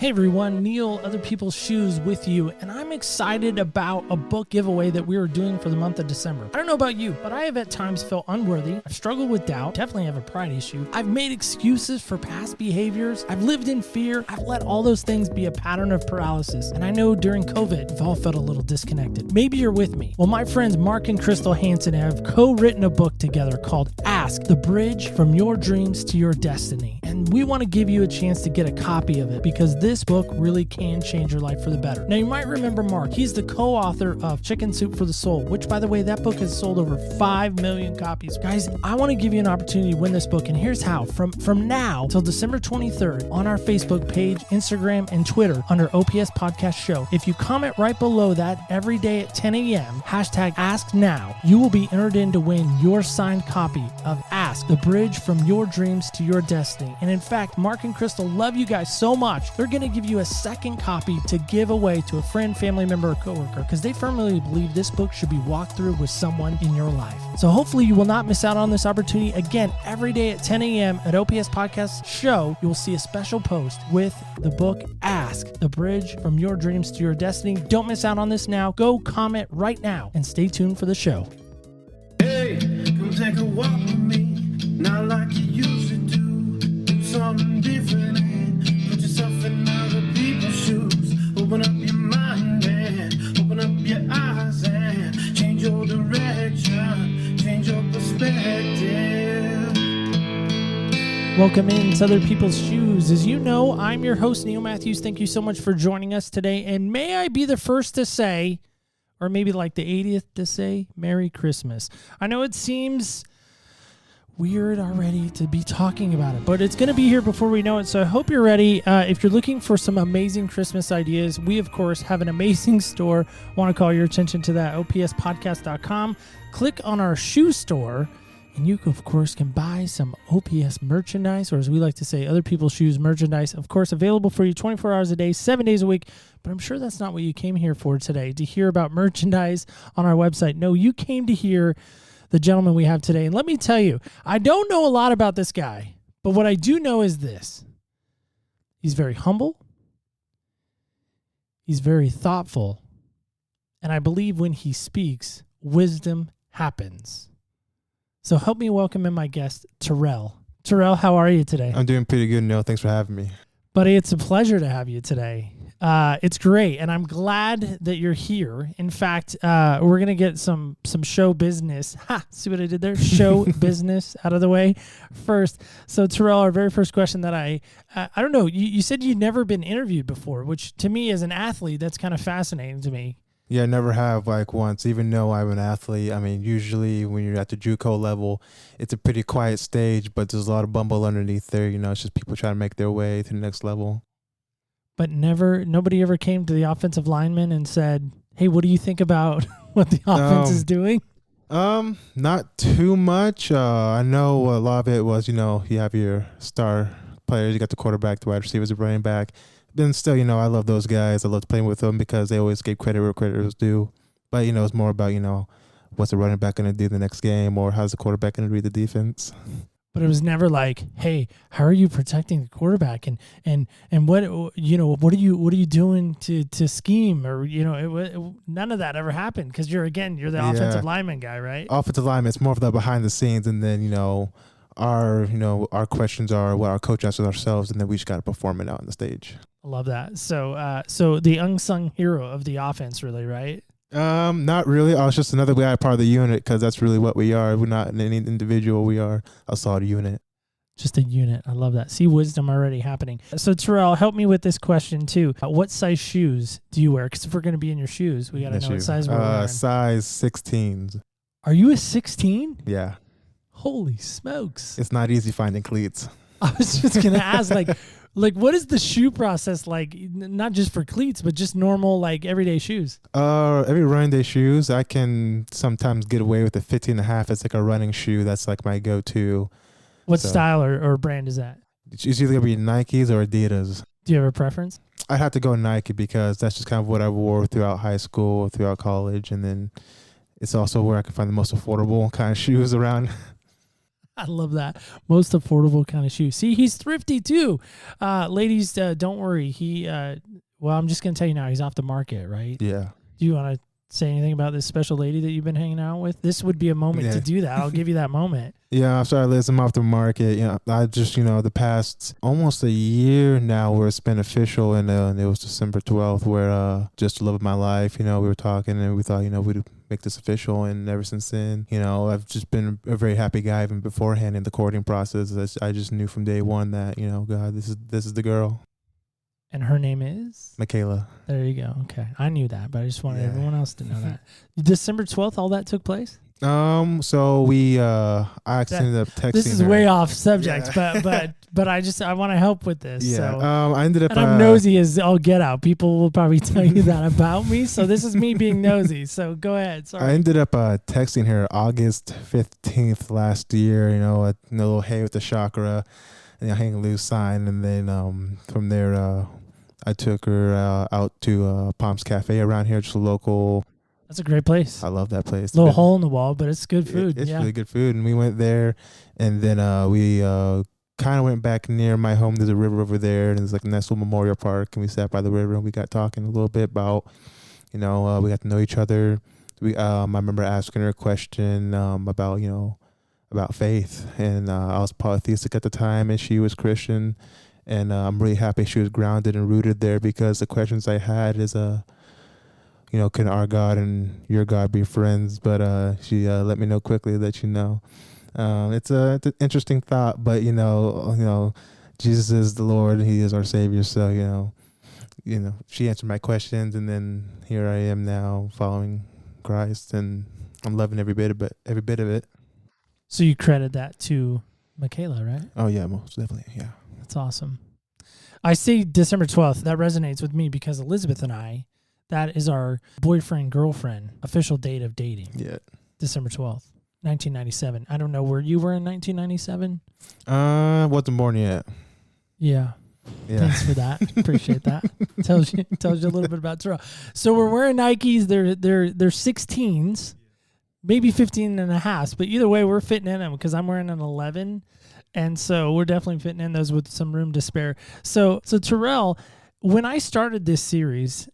Hey everyone, Neil, Other People's Shoes with you, and I'm excited about a book giveaway that we are doing for the month of December. I don't know about you, but I have at times felt unworthy. I've struggled with doubt, definitely have a pride issue. I've made excuses for past behaviors. I've lived in fear. I've let all those things be a pattern of paralysis. And I know during COVID, we've all felt a little disconnected. Maybe you're with me. Well, my friends Mark and Crystal Hansen have co-written a book together called Ask, the Bridge from Your Dreams to Your Destiny. And we want to give you a chance to get a copy of it because this book really can change your life for the better. Now, you might remember Mark. He's the co-author of Chicken Soup for the Soul, which, by the way, that book has sold over 5 million copies. Guys, I want to give you an opportunity to win this book, and here's how. From now till December 23rd on our Facebook page, Instagram, and Twitter under OPS Podcast Show, if you comment right below that every day at 10 a.m., hashtag AskNow, you will be entered in to win your signed copy of Ask, the Bridge from Your Dreams to Your Destiny. And in fact, Mark and Crystal love you guys so much, they're going to give you a second copy to give away to a friend, family member, or coworker because they firmly believe this book should be walked through with someone in your life. So hopefully you will not miss out on this opportunity. Again, every day at 10 a.m. at OPS Podcast Show, you will see a special post with the book Ask, the Bridge from Your Dreams to Your Destiny. Don't miss out on this now. Go comment right now and stay tuned for the show. Hey, come take a walk with me, not like you used to do. Do something different and put yourself in other people's shoes. Open up your mind and open up your eyes and change your direction, change your perspective. Welcome into Other People's Shoes. As you know, I'm your host, Neil Matthews. Thank you so much for joining us today. And may I be the first to say, or maybe like the 80th to say, Merry Christmas. I know it seems weird already to be talking about it, but it's going to be here before we know it, so I hope you're ready. If you're looking for some amazing Christmas ideas, we, of course, have an amazing store. Want to call your attention to that, opspodcast.com. Click on our shoe store, and you, of course, can buy some OPS merchandise, or as we like to say, Other People's Shoes merchandise, of course, available for you 24 hours a day, 7 days a week. But I'm sure that's not what you came here for today, to hear about merchandise on our website. No, you came to hear the gentleman we have today. And let me tell you, I don't know a lot about this guy, but what I do know is this. He's very humble. He's very thoughtful. And I believe when he speaks, wisdom happens. So help me welcome in my guest, Terrell. Terrell, how are you today? I'm doing pretty good, Neil. Thanks for having me. Buddy, it's a pleasure to have you today. It's great, and I'm glad that you're here. In fact, we're going to get some show business. See what I did there? Show business out of the way first. So, Terrell, our very first question that I don't know, you said you'd never been interviewed before, which to me as an athlete, that's kind of fascinating to me. Yeah, I never have like once, even though I'm an athlete. I mean, usually when you're at the JUCO level, it's a pretty quiet stage, but there's a lot of bumble underneath there. You know, it's just people trying to make their way to the next level. But nobody ever came to the offensive lineman and said, hey, what do you think about what the offense is doing? Not too much. I know a lot of it was, you have your star players, you got the quarterback, the wide receivers, the running back. Then still, I love those guys. I loved playing with them because they always gave credit where credit was due. But, it's more about, what's the running back going to do the next game, or how's the quarterback going to read the defense? But it was never like, hey, how are you protecting the quarterback, and what what are you doing to scheme, or none of that ever happened because you're the offensive lineman guy, right? Offensive lineman, it's more of the behind the scenes, and then our questions are what our coach asks ourselves, and then we just got to perform it out on the stage. I love that. So the unsung hero of the offense, really, right? Not really. I was just another guy part of the unit because that's really what we are. We're not any individual. We are a solid unit. Just a unit. I love that. See wisdom already happening. So Terrell, help me with this question too. What size shoes do you wear? Because if we're going to be in your shoes, we got to know what size we're wearing. Size 16s. Are you a 16? Yeah. Holy smokes. It's not easy finding cleats. I was just going to ask, like, what is the shoe process like? Not just for cleats, but just normal, like, everyday shoes. Every running day shoes, I can sometimes get away with a 15.5. It's like a running shoe. That's like my go-to. What style or brand is that? It's either going to be Nikes or Adidas. Do you have a preference? I'd have to go Nike because that's just kind of what I wore throughout high school, throughout college, and then it's also where I can find the most affordable kind of shoes around. I love that. Most affordable kind of shoe. See, he's thrifty too. Ladies, don't worry. Well, I'm just going to tell you now, he's off the market, right? Yeah. Do you want to say anything about this special lady that you've been hanging out with? This would be a moment to do that. I'll give you that moment. Yeah, I'm sorry, Liz. I'm off the market. I just, the past almost a year now where it's been official, and it was December 12th where just the love of my life, we were talking and we thought, we'd make this official. And ever since then, I've just been a very happy guy even beforehand in the courting process. I just knew from day one that, God, this is the girl. And her name is? Michaela. There you go. Okay. I knew that, but I just wanted everyone else to know that. December 12th, all that took place? So we, I actually ended up texting This is her. way off subject, but I want to help with this. Yeah. So. I ended up. And I'm nosy as all get out. People will probably tell you that about me. So this is me being nosy. So go ahead. Sorry. I ended up texting her August 15th last year. A little hey with the chakra, and hang a loose sign, and then from there I took her out to Palms Cafe around here, just a local. That's a great place. I love that place. Little hole in the wall, but it's good food. It's really good food. And we went there, and then we kind of went back near my home. There's a river over there, and there's like a nice little memorial park. And we sat by the river, and we got talking a little bit about, we got to know each other. I remember asking her a question about faith, and I was polytheistic at the time, and she was Christian. And I'm really happy she was grounded and rooted there, because the questions I had is, can our God and your God be friends? But she let me know quickly that, it's an interesting thought, but, Jesus is the Lord. He is our Savior. So, she answered my questions, and then here I am now following Christ, and I'm loving every bit of it. So you credit that to Michaela, right? Oh, yeah, most definitely, yeah. That's awesome. I say December 12th. That resonates with me because Elizabeth and I, that is our boyfriend-girlfriend official date of dating. Yeah. December 12th, 1997. I don't know where you were in 1997. Wasn't born yet. Yeah. Thanks for that. Appreciate that. Tells you a little bit about Terrell. So we're wearing Nikes. They're 16s, maybe 15 and a half, but either way, we're fitting in them because I'm wearing an 11. And so we're definitely fitting in those with some room to spare. So Terrell, when I started this series,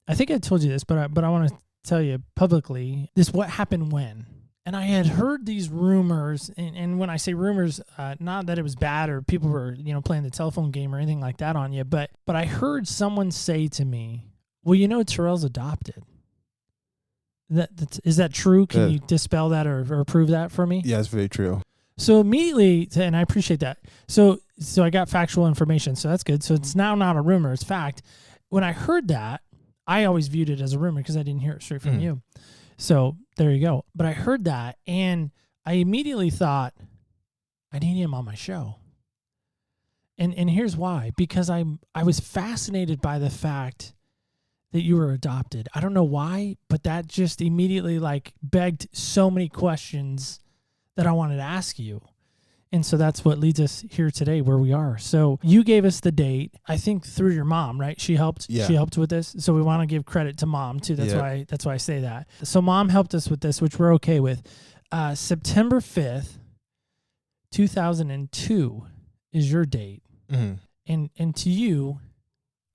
I think I told you this, but I want to tell you publicly this: what happened when. And I had heard these rumors, and when I say rumors, not that it was bad or people were playing the telephone game or anything like that on you, but I heard someone say to me, "Well, Terrell's adopted." Is that true? Can you dispel that or prove that for me? Yeah, it's very true. So immediately, and I appreciate that. So I got factual information, so that's good. So it's now not a rumor, it's fact. When I heard that, I always viewed it as a rumor because I didn't hear it straight from you. So there you go. But I heard that, and I immediately thought, I need him on my show. And here's why. Because I was fascinated by the fact that you were adopted. I don't know why, but that just immediately begged so many questions that I wanted to ask you. And so that's what leads us here today where we are. So you gave us the date, I think through your mom, right? She helped. Yeah. She helped with this. So we want to give credit to mom too. That's why I say that. So mom helped us with this, which we're okay with. September 5th, 2002 is your date. Mm-hmm. And to you,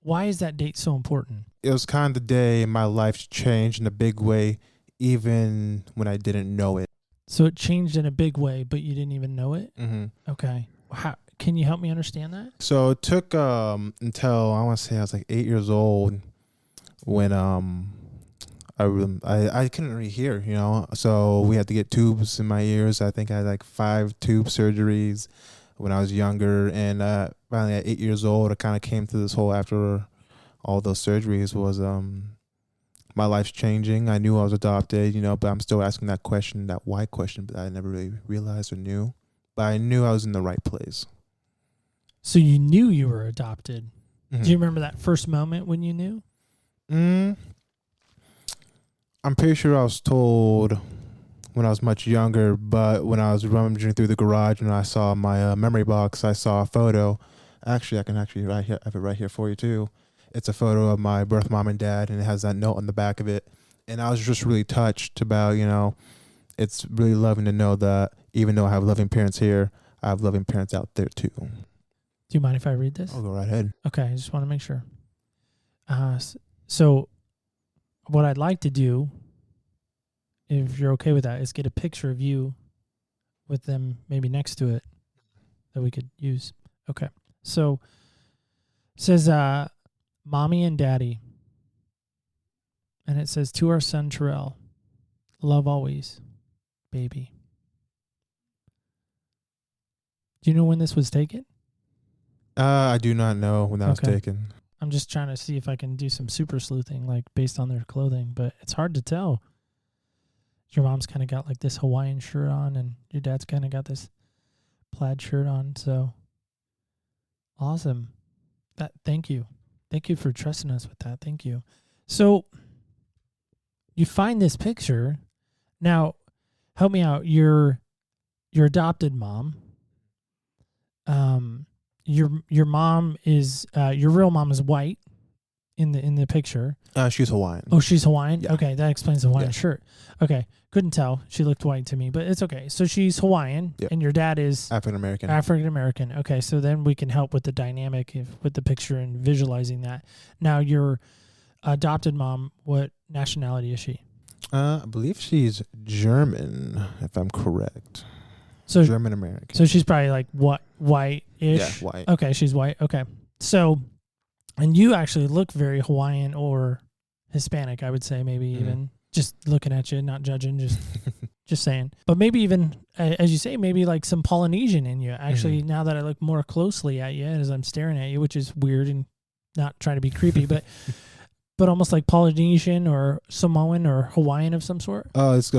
why is that date so important? It was kind of the day my life changed in a big way, even when I didn't know it. So it changed in a big way, but you didn't even know it? Mm-hmm. Okay. How can you help me understand that? So it took until I want to say I was 8 years old when I couldn't really hear, So we had to get tubes in my ears. I think I had 5 tube surgeries when I was younger, and finally at 8 years old, I kind of came to this whole after all those surgeries was my life's changing. I knew I was adopted, but I'm still asking that question, that why question, but I never really realized or knew. But I knew I was in the right place. So you knew you were adopted. Mm-hmm. Do you remember that first moment when you knew? I'm pretty sure I was told when I was much younger, but when I was rummaging through the garage and I saw my memory box, I saw a photo. Actually, I can have it right here for you too. It's a photo of my birth mom and dad, and it has that note on the back of it. And I was just really touched about, it's really loving to know that even though I have loving parents here, I have loving parents out there too. Do you mind if I read this? I'll go right ahead. Okay, I just want to make sure. So what I'd like to do, if you're okay with that, is get a picture of you with them maybe next to it that we could use. Okay. So it says Mommy and Daddy. And it says, to our son Terrell, love always, baby. Do you know when this was taken? I do not know when that was taken. I'm just trying to see if I can do some super sleuthing, like based on their clothing, but it's hard to tell. Your mom's kind of got like this Hawaiian shirt on, and your dad's kind of got this plaid shirt on. So awesome. Thank you. Thank you for trusting us with that. Thank you. So you find this picture. Now, help me out. Your adopted mom. Your mom is your real mom is white in the picture. She's Hawaiian. Oh, she's Hawaiian? Yeah. Okay, that explains the Hawaiian Yeah. shirt. Okay, couldn't tell. She looked white to me, but it's okay. So she's Hawaiian, Yep. and your dad is African American. African American. Okay, so then we can help with the dynamic with the picture and visualizing that. Now, your adopted mom, what nationality is she? I believe she's German, if I'm correct. So German American. So she's probably like white-ish. Yeah, white. Okay, she's white. Okay. So, and you actually look very Hawaiian or Hispanic, I would say, maybe even just looking at you, not judging, just saying. But maybe even, as you say, maybe like some Polynesian in you. Actually, now that I look more closely at you as I'm staring at you, which is weird and not trying to be creepy, but almost like Polynesian or Samoan or Hawaiian of some sort. It's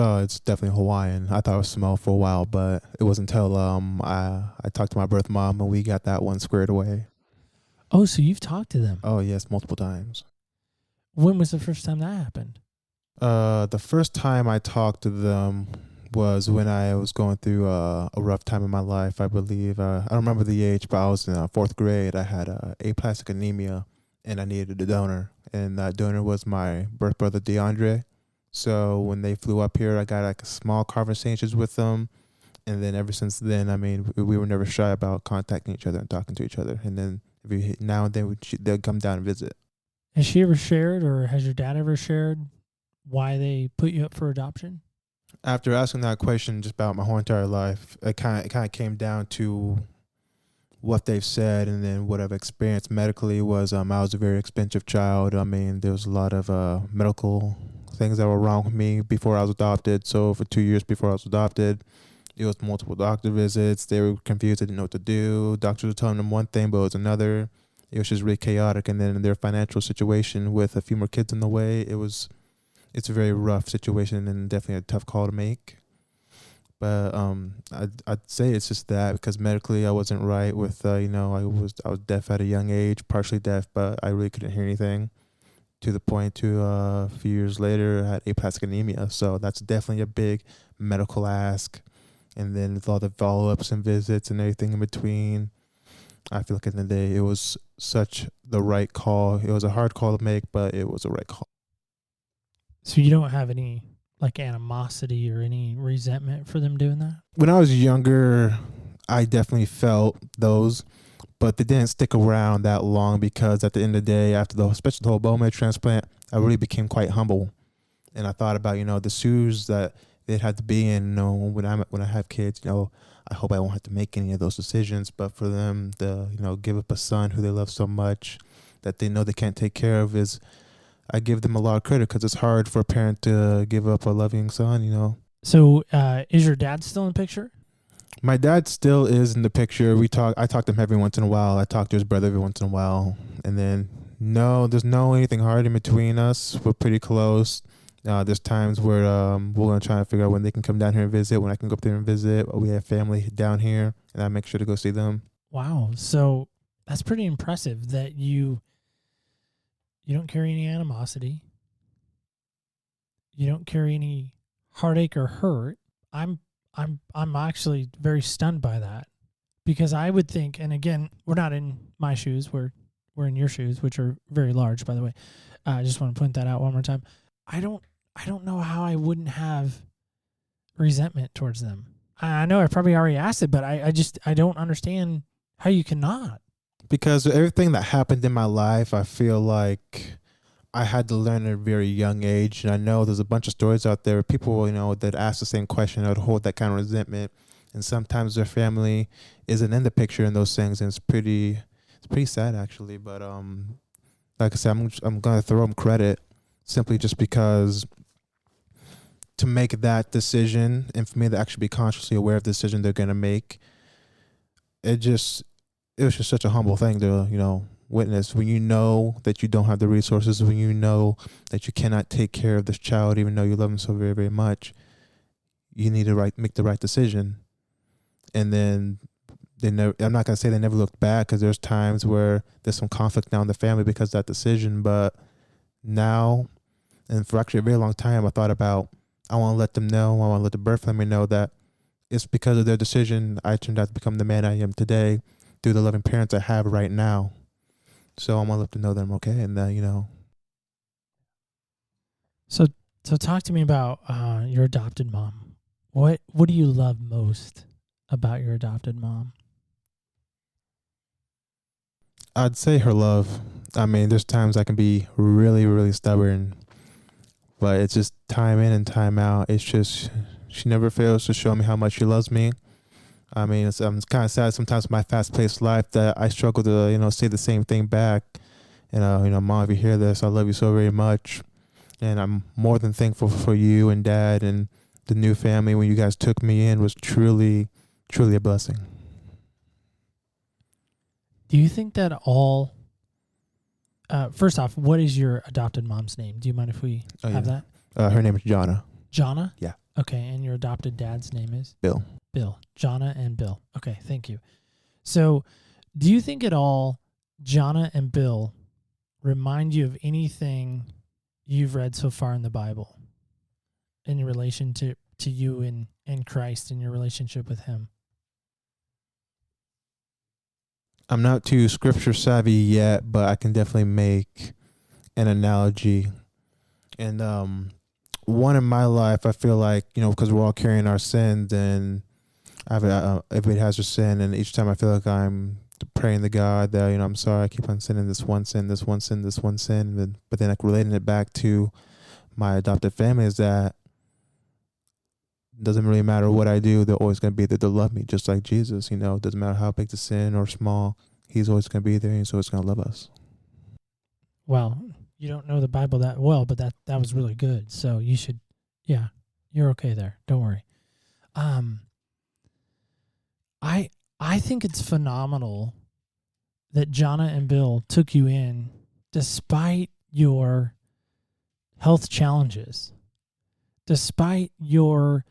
definitely Hawaiian. I thought it was Samoa for a while, but it wasn't until I talked to my birth mom and we got that one squared away. Oh, so you've talked to them? Oh yes, multiple times. When was the first time that happened? The first time I talked to them was when I was going through a rough time in my life. I believe I don't remember the age, but I was in fourth grade. I had aplastic anemia, and I needed a donor. And that donor was my birth brother, DeAndre. So when they flew up here, I got like small conversations with them. And then ever since then, I mean, we were never shy about contacting each other and talking to each other. And then now and then they'll come down and visit. Has she ever shared, or has your dad ever shared why they put you up for adoption? After asking that question just about my whole entire life, it kind of came down to what they've said, and then what I've experienced medically was I was a very expensive child. I mean, there was a lot of medical things that were wrong with me before I was adopted. So for 2 years before I was adopted, it was multiple doctor visits. They were confused. They didn't know what to do. Doctors were telling them one thing, but it was another. It was just really chaotic. And then their financial situation with a few more kids in the way, it's a very rough situation and definitely a tough call to make. But I'd say it's just that because medically I wasn't right with I was deaf at a young age, partially deaf, but I really couldn't hear anything. To the point a few years later I had aplastic anemia, so that's definitely a big medical ask. And then with all the follow-ups and visits and everything in between, I feel like in the day it was such the right call. It was a hard call to make, but it was a right call. So you don't have any like animosity or any resentment for them doing that? When I was younger, I definitely felt those, but they didn't stick around that long because at the end of the day, especially the whole bone marrow transplant, I really became quite humble. And I thought about, the shoes that they'd have to be in, when I have kids, I hope I won't have to make any of those decisions. But for them to, give up a son who they love so much that they know they can't take care of I give them a lot of credit because it's hard for a parent to give up a loving son, So is your dad still in the picture? My dad still is in the picture. I talk to him every once in a while. I talk to his brother every once in a while. And then, no, there's no anything hard in between us. We're pretty close. There's times where we're going to try and figure out when they can come down here and visit, when I can go up there and visit. We have family down here, and I make sure to go see them. Wow. So that's pretty impressive that you don't carry any animosity. You don't carry any heartache or hurt. I'm actually very stunned by that, because I would think, and again, we're not in my shoes, we're in your shoes, which are very large, by the way. I just want to point that out one more time. I don't know how I wouldn't have resentment towards them? I know I probably already asked it, but I don't understand how you cannot. Because everything that happened in my life, I feel like I had to learn at a very young age. And I know there's a bunch of stories out there, people, that ask the same question, that hold that kind of resentment. And sometimes their family isn't in the picture in those things. And it's pretty sad, actually. But like I said, I'm going to throw them credit simply just because to make that decision and for me to actually be consciously aware of the decision they're going to make, it was just such a humble thing to, witness when you know that you don't have the resources, when you know that you cannot take care of this child, even though you love him so very, very much. You need to make the right decision. And then I'm not going to say they never looked back, because there's times where there's some conflict now in the family because of that decision. But now, and for actually a very long time, I thought about, I want to let them know, I want to let the birth family know that it's because of their decision I turned out to become the man I am today, through the loving parents I have right now. So I want to let them know that I'm okay, and that, So talk to me about your adopted mom. What do you love most about your adopted mom? I'd say her love. I mean, there's times I can be really, really stubborn, but it's just time in and time out. It's just, she never fails to show me how much she loves me. I mean, I'm kind of sad sometimes in my fast-paced life that I struggle to, say the same thing back. And, Mom, if you hear this, I love you so very much. And I'm more than thankful for you and Dad and the new family. When you guys took me in, was truly, truly a blessing. Do you think that all... first off, what is your adopted mom's name? Do you mind if we have that? Her name is Jonna. Jonna? Yeah. Okay, and your adopted dad's name is? Bill. Bill. Jonna and Bill. Okay, thank you. So, do you think at all Jonna and Bill remind you of anything you've read so far in the Bible in relation to you and Christ and your relationship with him? I'm not too scripture savvy yet, but I can definitely make an analogy. And one in my life, I feel like, because we're all carrying our sins, and everybody has their sin, and each time I feel like I'm praying to God that, I'm sorry, I keep on sinning this one sin, this one sin, this one sin. But then like relating it back to my adopted family is that it doesn't really matter what I do, they're always going to be there to love me, just like Jesus. It doesn't matter how big the sin or small, he's always going to be there, and he's always going to love us. Well, you don't know the Bible that well, but that was really good. So you should, yeah, you're okay there. Don't worry. I think it's phenomenal that Jonna and Bill took you in despite your health challenges, despite your,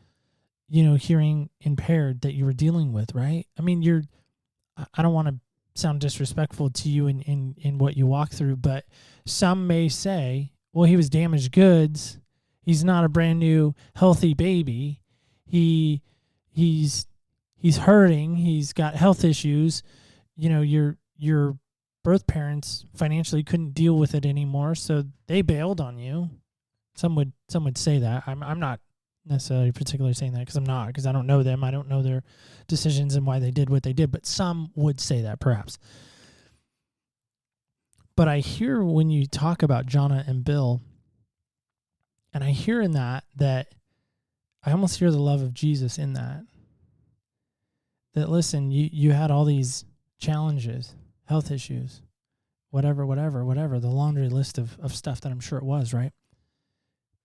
hearing impaired that you were dealing with, right? I mean, I don't want to sound disrespectful to you in what you walk through, but some may say, well, he was damaged goods. He's not a brand new healthy baby. He's hurting. He's got health issues. Your birth parents financially couldn't deal with it anymore, so they bailed on you. Some would say that. I'm not necessarily particularly saying that because I don't know them. I don't know their decisions and why they did what they did, but some would say that perhaps. But I hear when you talk about Jonna and Bill, and I hear in that I almost hear the love of Jesus in that. That listen, you had all these challenges, health issues, whatever, the laundry list of stuff that I'm sure it was, right?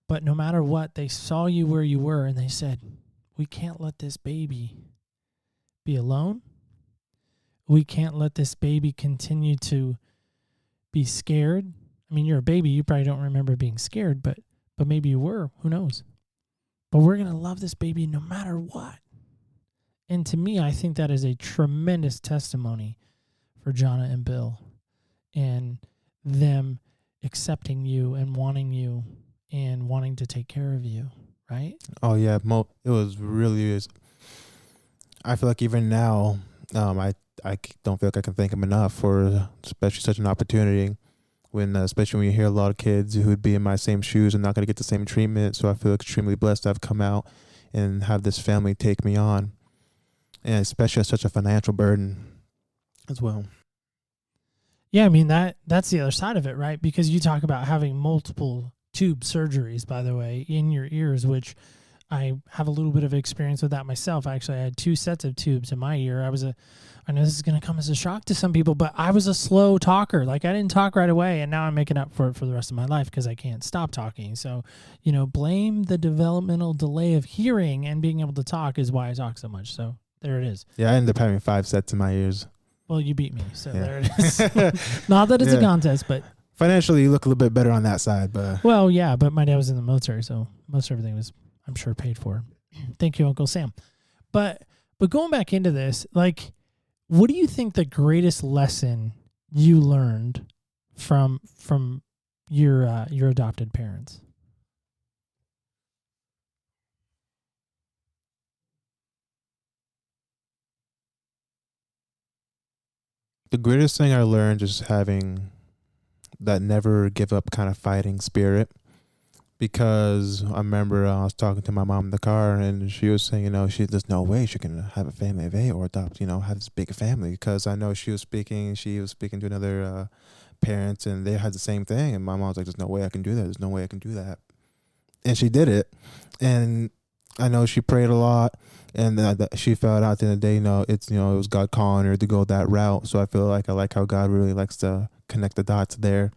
But no matter what, they saw you where you were, and they said, we can't let this baby be alone. We can't let this baby continue to be scared. I mean, you're a baby. You probably don't remember being scared, but maybe you were. Who knows? But we're going to love this baby no matter what. And to me, I think that is a tremendous testimony for Jonna and Bill and them accepting you and wanting to take care of you, right? Oh, yeah. It was really... I feel like even now, I don't feel like I can thank him enough for especially such an opportunity, especially when you hear a lot of kids who would be in my same shoes and not going to get the same treatment. So I feel extremely blessed to have come out and have this family take me on, and especially as such a financial burden as well. Yeah, I mean that's the other side of it, right? Because you talk about having multiple tube surgeries, by the way, in your ears, which I have a little bit of experience with that myself. Actually, I had 2 sets of tubes in my ear. I know this is going to come as a shock to some people, but I was a slow talker. Like, I didn't talk right away, and now I'm making up for it for the rest of my life because I can't stop talking. So, blame the developmental delay of hearing and being able to talk is why I talk so much. So there it is. Yeah, I ended up having 5 sets in my ears. Well, you beat me, so Yeah. there it is. Not that it's a contest, but financially you look a little bit better on that side. But well, yeah, but my dad was in the military, so most everything was, I'm sure, paid for. Thank you, Uncle Sam. But going back into this, like, what do you think the greatest lesson you learned from your adopted parents? the greatest thing I learned is having that never give up kind of fighting spirit. Because I remember I was talking to my mom in the car, and she was saying, there's no way she can have a family of 8 or adopt, have this big family. Because I know she was speaking to another parent, and they had the same thing. And my mom was like, there's no way I can do that. There's no way I can do that. And she did it. And I know she prayed a lot, and she felt out at the end of the day, it was God calling her to go that route. So I feel like I like how God really likes to connect the dots there.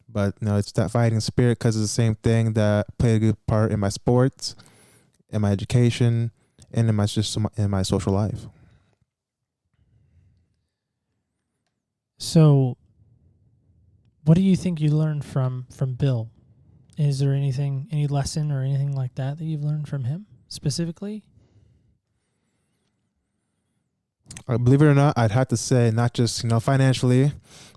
But it's that fighting spirit, because it's the same thing that played a good part in my sports, in my education, and in my social life. So, what do you think you learned from Bill? Is there any lesson or anything like that you've learned from him specifically? Believe it or not, I'd have to say not just financially,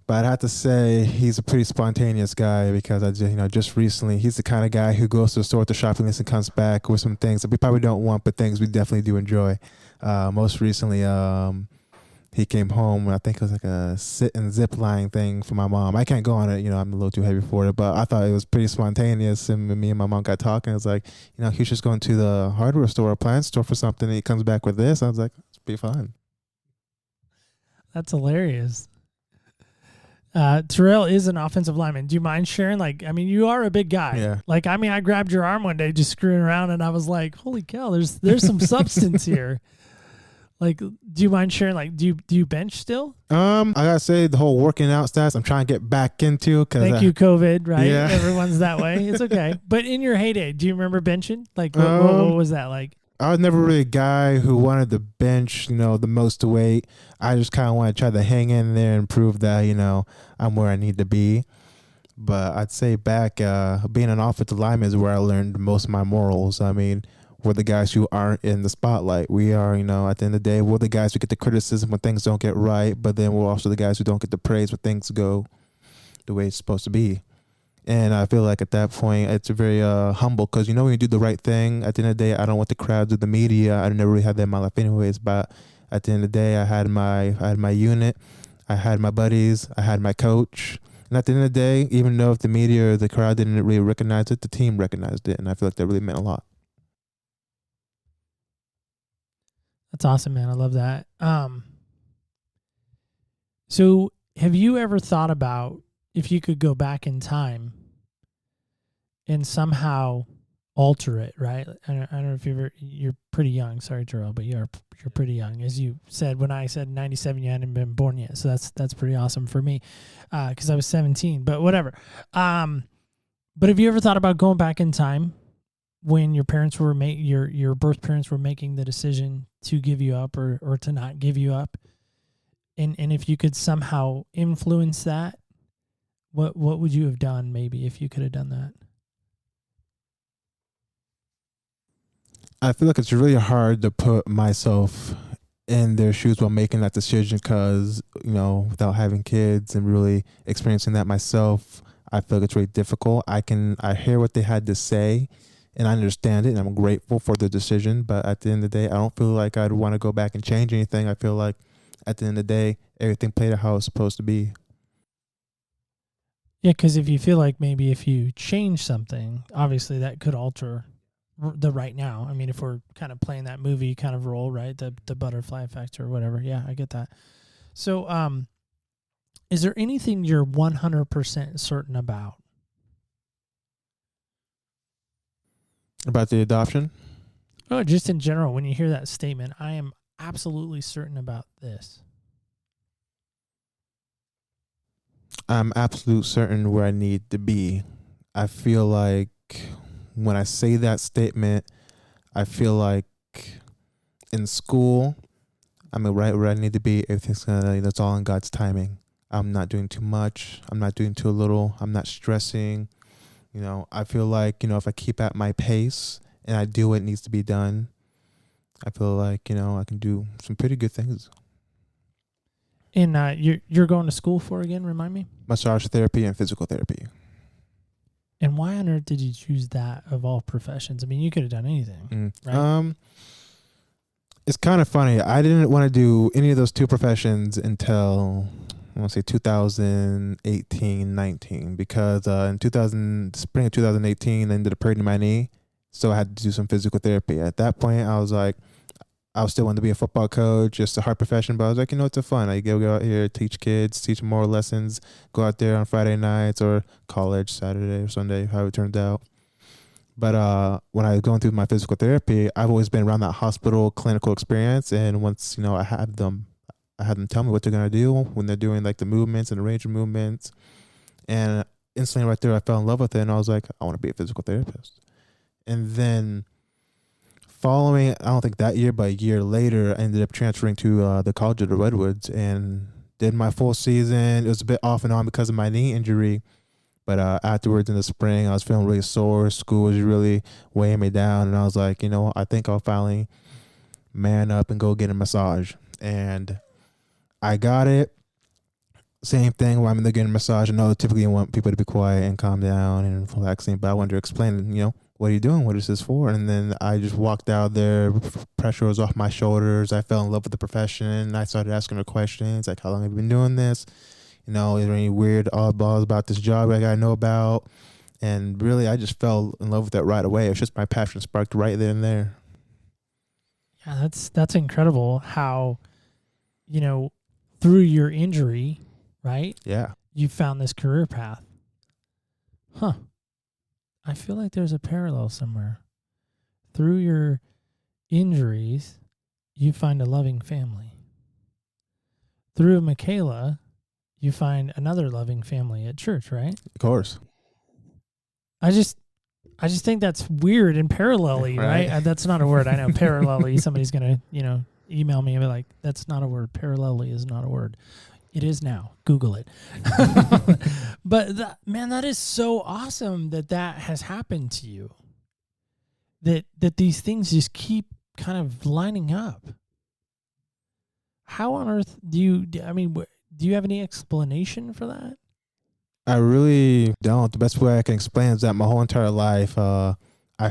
but I'd have to say he's a pretty spontaneous guy, because just recently he's the kind of guy who goes to the store with the shopping list and comes back with some things that we probably don't want, but things we definitely do enjoy. Most recently, he came home, and I think it was like a sit and zip line thing for my mom. I can't go on it, I'm a little too heavy for it, but I thought it was pretty spontaneous. And me and my mom got talking. It was like, he's just going to the hardware store or appliance store for something, and he comes back with this. I was like, it's pretty fun. That's hilarious. Terrell is an offensive lineman. Do you mind sharing? You are a big guy. Yeah. I grabbed your arm one day just screwing around, and I was like, holy cow, there's some substance here. Do you mind sharing? Do you bench still? I gotta say, the whole working out stats I'm trying to get back into. Thank you, COVID. Right? Yeah. Everyone's that way. It's okay. But in your heyday, do you remember benching? What was that like? I was never really a guy who wanted to bench, the most weight. I just kind of wanted to try to hang in there and prove that, I'm where I need to be. But I'd say back, being an offensive lineman is where I learned most of my morals. I mean, we're the guys who aren't in the spotlight. We are, at the end of the day, we're the guys who get the criticism when things don't get right, but then we're also the guys who don't get the praise when things go the way it's supposed to be. And I feel like at that point, it's very humble, because, when you do the right thing, at the end of the day, I don't want the crowds or the media. I never really had that in my life anyways, but at the end of the day, I had my unit, I had my buddies, I had my coach. And at the end of the day, even though if the media or the crowd didn't really recognize it, the team recognized it. And I feel like that really meant a lot. That's awesome, man. I love that. So have you ever thought about if you could go back in time and somehow alter it, right? I don't know if you're pretty young. Sorry, Terrell, but you're pretty young. As you said, when I said 97, you hadn't been born yet. So that's pretty awesome for me, because I was 17, but whatever. But have you ever thought about going back in time when your parents were your birth parents were making the decision to give you up or to not give you up? And if you could somehow influence that, what would you have done maybe if you could have done that? I feel like it's really hard to put myself in their shoes while making that decision, because, without having kids and really experiencing that myself, I feel like it's really difficult. I hear what they had to say, and I understand it, and I'm grateful for the decision. But at the end of the day, I don't feel like I'd want to go back and change anything. I feel like at the end of the day, everything played out how it's supposed to be. Yeah, because if you feel like maybe if you change something, obviously that could alter the right now. I mean, if we're kind of playing that movie kind of role, right? The butterfly effect or whatever. Yeah, I get that. So, is there anything you're 100% certain about? About the adoption? Oh, just in general, when you hear that statement, I am absolutely certain about this. I'm absolute certain where I need to be. I feel like when I say that statement, I feel like in school, I'm right where I need to be. Everything's that's all in God's timing. I'm not doing too much. I'm not doing too little. I'm not stressing. I feel like, if I keep at my pace and I do what needs to be done, I feel like, I can do some pretty good things. And you're going to school for again, remind me? Massage therapy and physical therapy. And why on earth did you choose that of all professions? I mean, you could have done anything, right? It's kind of funny. I didn't want to do any of those two professions until, I want to say 2018, 19, because in spring of 2018, I ended up hurting my knee. So I had to do some physical therapy. At that point, I was like, I still wanted to be a football coach, just a hard profession, but I was like, it's a fun. I go out here, teach kids, teach more lessons, go out there on Friday nights or college, Saturday or Sunday, how it turned out. But when I was going through my physical therapy, I've always been around that hospital clinical experience. And once, I had them tell me what they're going to do when they're doing like the movements and the range of movements. And instantly right there, I fell in love with it. And I was like, I want to be a physical therapist. And then following, I don't think that year, but a year later, I ended up transferring to the College of the Redwoods and did my full season. It was a bit off and on because of my knee injury. But afterwards in the spring, I was feeling really sore. School was really weighing me down. And I was like, I think I'll finally man up and go get a massage. And I got it. Same thing when I'm in there getting a massage. I know typically you want people to be quiet and calm down and relaxing, but I wanted to explain, what are you doing? What is this for? And then I just walked out there. Pressure was off my shoulders. I fell in love with the profession. I started asking her questions like, how long have you been doing this? Is there any weird oddballs about this job I got to know about? And really, I just fell in love with that right away. It was just my passion sparked right there and there. Yeah, that's incredible how, through your injury, right? Yeah. You found this career path. Huh. I feel like there's a parallel somewhere. Through your injuries, you find a loving family. Through Michaela, you find another loving family at church, right? Of course. I just think that's weird and parallel-y, right? That's not a word. I know parallel-y. Somebody's going to, email me and be like, that's not a word. Parallel-y is not a word. It is now. Google it. But that is so awesome that has happened to you. That these things just keep kind of lining up. How on earth do you have any explanation for that? I really don't. The best way I can explain is that my whole entire life, I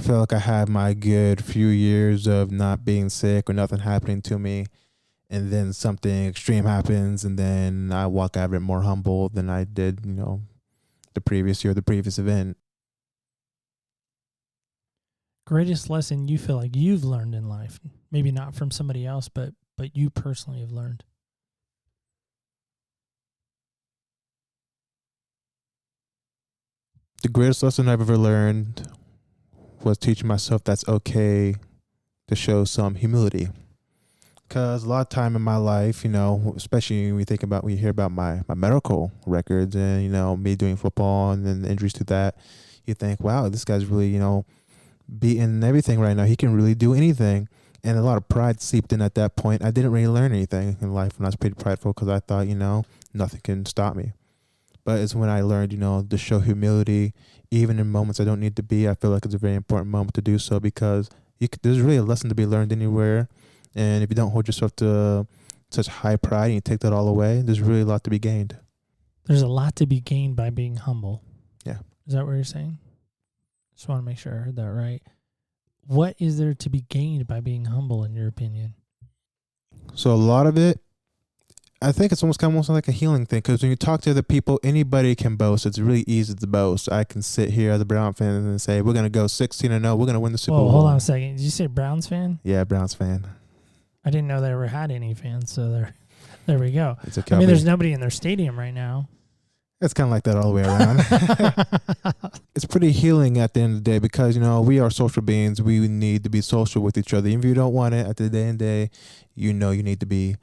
feel like I had my good few years of not being sick or nothing happening to me. And then something extreme happens, and then I walk out of it more humble than I did, the previous year, the previous event. Greatest lesson you feel like you've learned in life? Maybe not from somebody else, but you personally have learned. The greatest lesson I've ever learned was teaching myself that's okay to show some humility. Because a lot of time in my life, especially when you hear about my medical records and, me doing football and then the injuries to that, you think, wow, this guy's really, beating everything right now. He can really do anything. And a lot of pride seeped in at that point. I didn't really learn anything in life when I was pretty prideful because I thought, nothing can stop me. But it's when I learned, to show humility, even in moments I don't need to be. I feel like it's a very important moment to do so because there's really a lesson to be learned anywhere. And if you don't hold yourself to such high pride and you take that all away, there's really a lot to be gained. There's a lot to be gained by being humble. Yeah. Is that what you're saying? Just want to make sure I heard that right. What is there to be gained by being humble, in your opinion? So a lot of it, I think it's almost like a healing thing, because when you talk to other people, anybody can boast. It's really easy to boast. I can sit here as a Brown fan and say, we're going to go 16-0. We're going to win the Super Bowl. Hold on a second. Did you say Browns fan? Yeah, Browns fan. I didn't know they ever had any fans, so there we go. It's okay. I mean, there's nobody in their stadium right now. It's kind of like that all the way around. It's pretty healing at the end of the day, because, we are social beings. We need to be social with each other. Even if you don't want it, at the day and day, you need to be.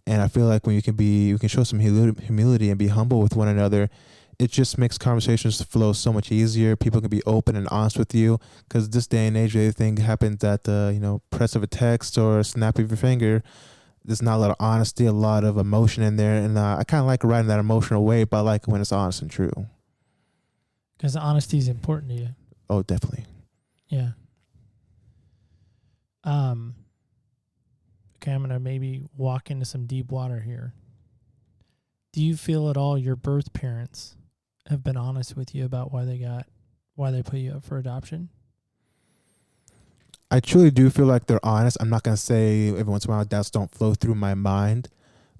And I feel like when you can show some humility and be humble with one another, it just makes conversations flow so much easier. People can be open and honest with you, because this day and age, everything happens at the press of a text or a snap of your finger. There's not a lot of honesty, a lot of emotion in there, and I kind of like riding that emotional wave, but I like it when it's honest and true. Because honesty is important to you. Oh, definitely. Yeah. Okay, I'm gonna maybe walk into some deep water here. Do you feel at all your birth parents have been honest with you about why they put you up for adoption? I truly do feel like they're honest. I'm not going to say every once in a while doubts don't flow through my mind,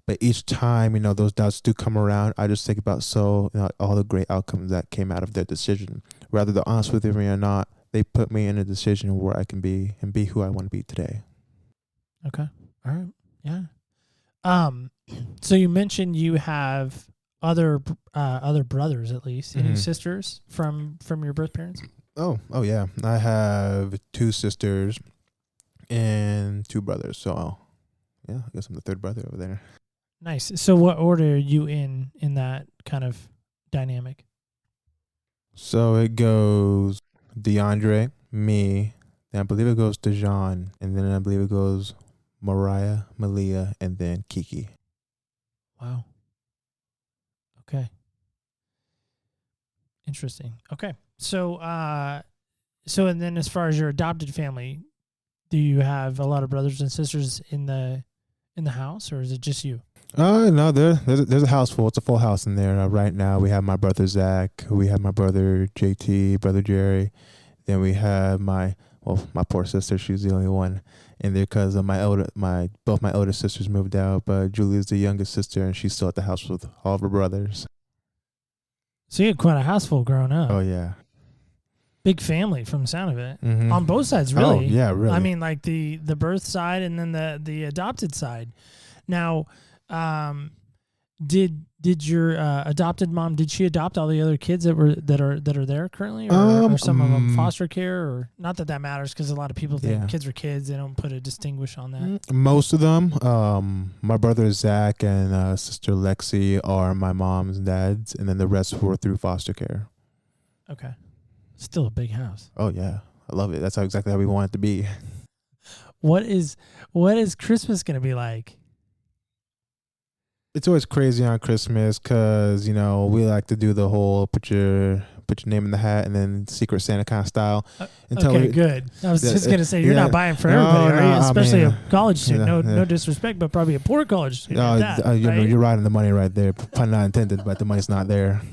but each time, those doubts do come around, I just think about all the great outcomes that came out of their decision. Whether they're honest with me or not, they put me in a decision where I can be and be who I want to be today. Okay. All right. Yeah. So you mentioned you have other brothers, at least. Any sisters from your birth parents? Oh yeah. I have 2 sisters and 2 brothers. So, yeah, I guess I'm the 3rd brother over there. Nice. So what order are you in that kind of dynamic? So it goes DeAndre, me, then I believe it goes DeJean, and then I believe it goes Mariah, Malia, and then Kiki. Wow. Okay. Interesting. Okay. So and then as far as your adopted family, do you have a lot of brothers and sisters in the house, or is it just you? No, there's a house full. It's a full house in there. Right now we have my brother Zach, we have my brother JT, brother Jerry, then we have my poor sister. She's the only one in there because of both my older sisters moved out, but Julie's the youngest sister, and she's still at the house with all of her brothers. So you had quite a house full growing up. Oh yeah. Big family from the sound of it. Mm-hmm. On both sides, really. Oh, yeah, really. I mean, like the birth side and then the adopted side. Now, did your adopted mom, did she adopt all the other kids that are there currently, or some of them foster care, or not that matters, because a lot of people think kids are kids. They don't put a distinguish on that. Most of them, my brother Zach and sister Lexi are my mom's and dad's, and then the rest were through foster care. Okay. Still a big house. Oh yeah, I love it. That's exactly how we want it to be. What is Christmas gonna be like? It's always crazy on Christmas because we like to do the whole put your name in the hat and then Secret Santa kind of style. Okay, good. I was just gonna say you're not buying for everybody, are you? Especially a college student. No disrespect, but probably a poor college student. Right? You're riding the money right there. Pun not intended, but the money's not there.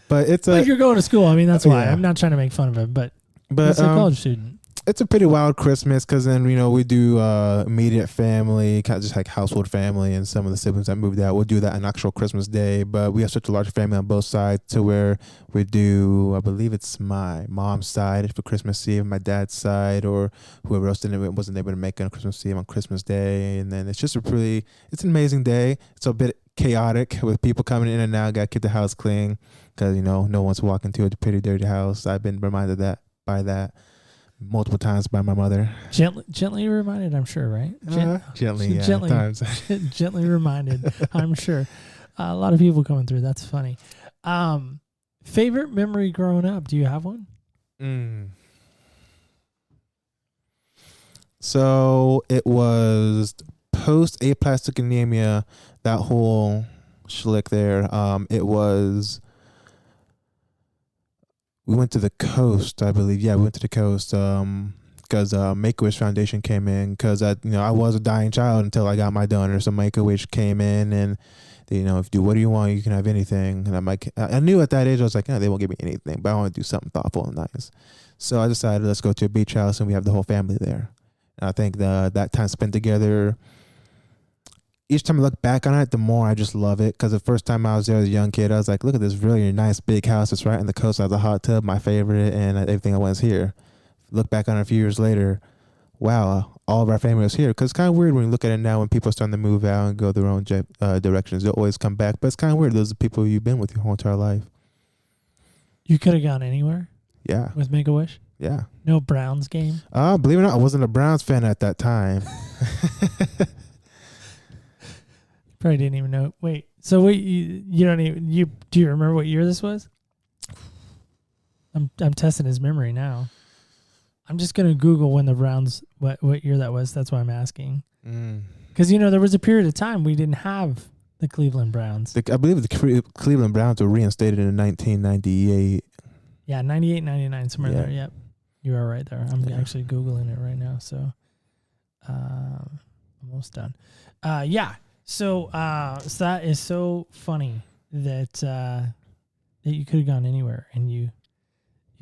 But it's you're going to school. I mean, that's why. I'm not trying to make fun of it, but it's a college student. It's a pretty wild Christmas because then, we do immediate family, kind of just like household family, and some of the siblings that moved out. We'll do that on actual Christmas Day, but we have such a large family on both sides to where we do, I believe it's my mom's side for Christmas Eve, my dad's side, or whoever else wasn't able to make it on Christmas Eve on Christmas Day. And then it's just it's an amazing day. It's a bit chaotic with people coming in and out. Got to keep the house clean because, no one's walking to a pretty dirty house. I've been reminded by that multiple times by my mother. Gently reminded, I'm sure, right? Gently times. Gently reminded, I'm sure. A lot of people coming through. That's funny. Favorite memory growing up? Do you have one? So it was post aplastic anemia, that whole schlick there. It was. We went to the coast, I believe. Yeah, we went to the coast because Make-A-Wish Foundation came in because I was a dying child until I got my donor. So Make-A-Wish came in and what do you want? You can have anything. And I'm like, I knew at that age I was like, they won't give me anything, but I want to do something thoughtful and nice. So I decided let's go to a beach house and we have the whole family there. And I think that time spent together, each time I look back on it, the more I just love it. Because the first time I was there as a young kid, I was like, look at this really nice big house. It's right on the coast. I have a hot tub, my favorite, and everything I was here. Look back on it a few years later, wow, all of our family was here. Because it's kind of weird when you look at it now when people are starting to move out and go their own directions. They'll always come back. But it's kind of weird. Those are the people you've been with your whole entire life. You could have gone anywhere Yeah. with Make-A-Wish? Yeah. No Browns game? Believe it or not, I wasn't a Browns fan at that time. Probably didn't even know. Wait, so wait, you don't even, do you remember what year this was? I'm testing his memory now. I'm just going to Google when the Browns, what year that was. That's why I'm asking. Because, there was a period of time we didn't have the Cleveland Browns. I believe the Cleveland Browns were reinstated in 1998. Yeah, 98, 99, somewhere Yeah. there. Yep. You are right there. I'm actually Googling it right now. So, almost done. Yeah. So that is so funny that you could have gone anywhere and you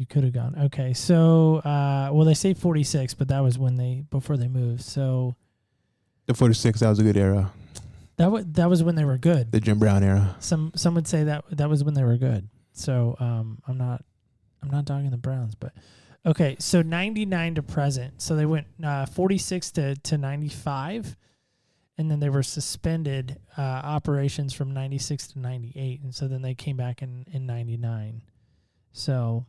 could have gone. Okay. So, well, they say 46, but that was before they moved. So The 46, that was a good era. that was when they were good. The Jim Brown era. Some would say that was when they were good. So, I'm not dogging the Browns, but okay. So 99 to present. So they went 46 to 95. And then they were suspended operations from 96 to 98. And so then they came back in 99. So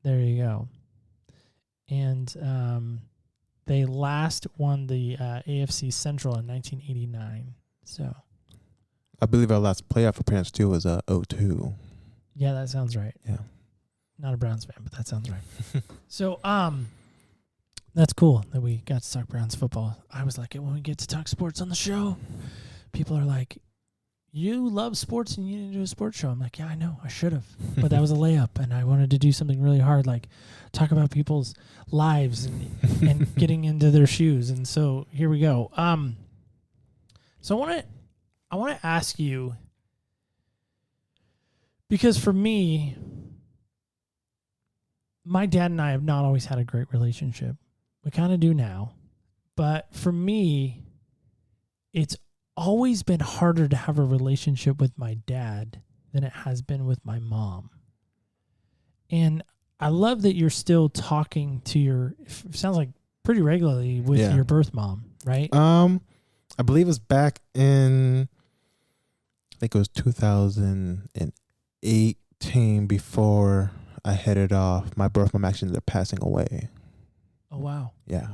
there you go. And they last won the AFC Central in 1989. So I believe our last playoff appearance too was 02. yeah, that sounds right. Yeah. Not a Browns fan, but that sounds right. So that's cool that we got to talk Browns football. I was like, when we get to talk sports on the show, people are like, you love sports and you didn't do a sports show. I'm like, yeah, I know. I should have. But that was a layup, and I wanted to do something really hard, like talk about people's lives and getting into their shoes. And so here we go. So I want to ask you, because for me, my dad and I have not always had a great relationship. We kind of do now. But for me, it's always been harder to have a relationship with my dad than it has been with my mom. And I love that you're still talking to sounds like pretty regularly with your birth mom, right? I believe it was back in, I think it was 2018 before I headed off. My birth mom actually ended up passing away. Oh, wow. Yeah.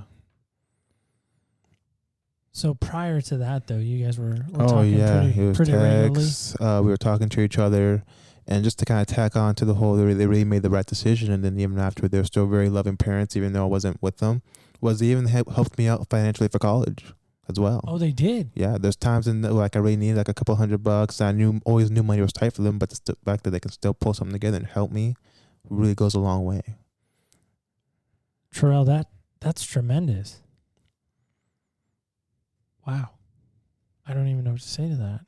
So prior to that, though, you guys were Oh, talking yeah. It was pretty regularly? texts. We were talking to each other. And just to kind of tack on to the whole, they really made the right decision. And then even after, they're still very loving parents, even though I wasn't with them. They even helped me out financially for college as well. Oh, they did? Yeah, there's times I really needed like a couple $100. I always knew money was tight for them, but the fact that they can still pull something together and help me really goes a long way. Terrell, that's tremendous. Wow. I don't even know what to say to that.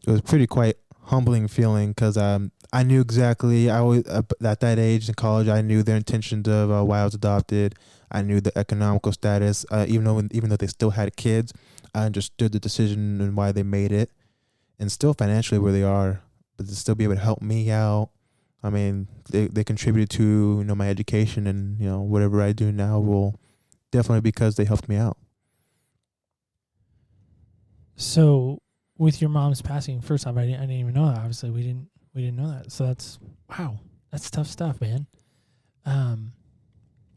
It was pretty quite humbling feeling because I knew exactly, I always at that age in college, I knew their intentions of why I was adopted. I knew the economical status, even though they still had kids. I understood the decision and why they made it, and still financially where they are, but to still be able to help me out. I mean, they contributed to my education, and whatever I do now will definitely because they helped me out. So with your mom's passing, first off, I didn't even know that. Obviously, we didn't know that. So that's tough stuff, man.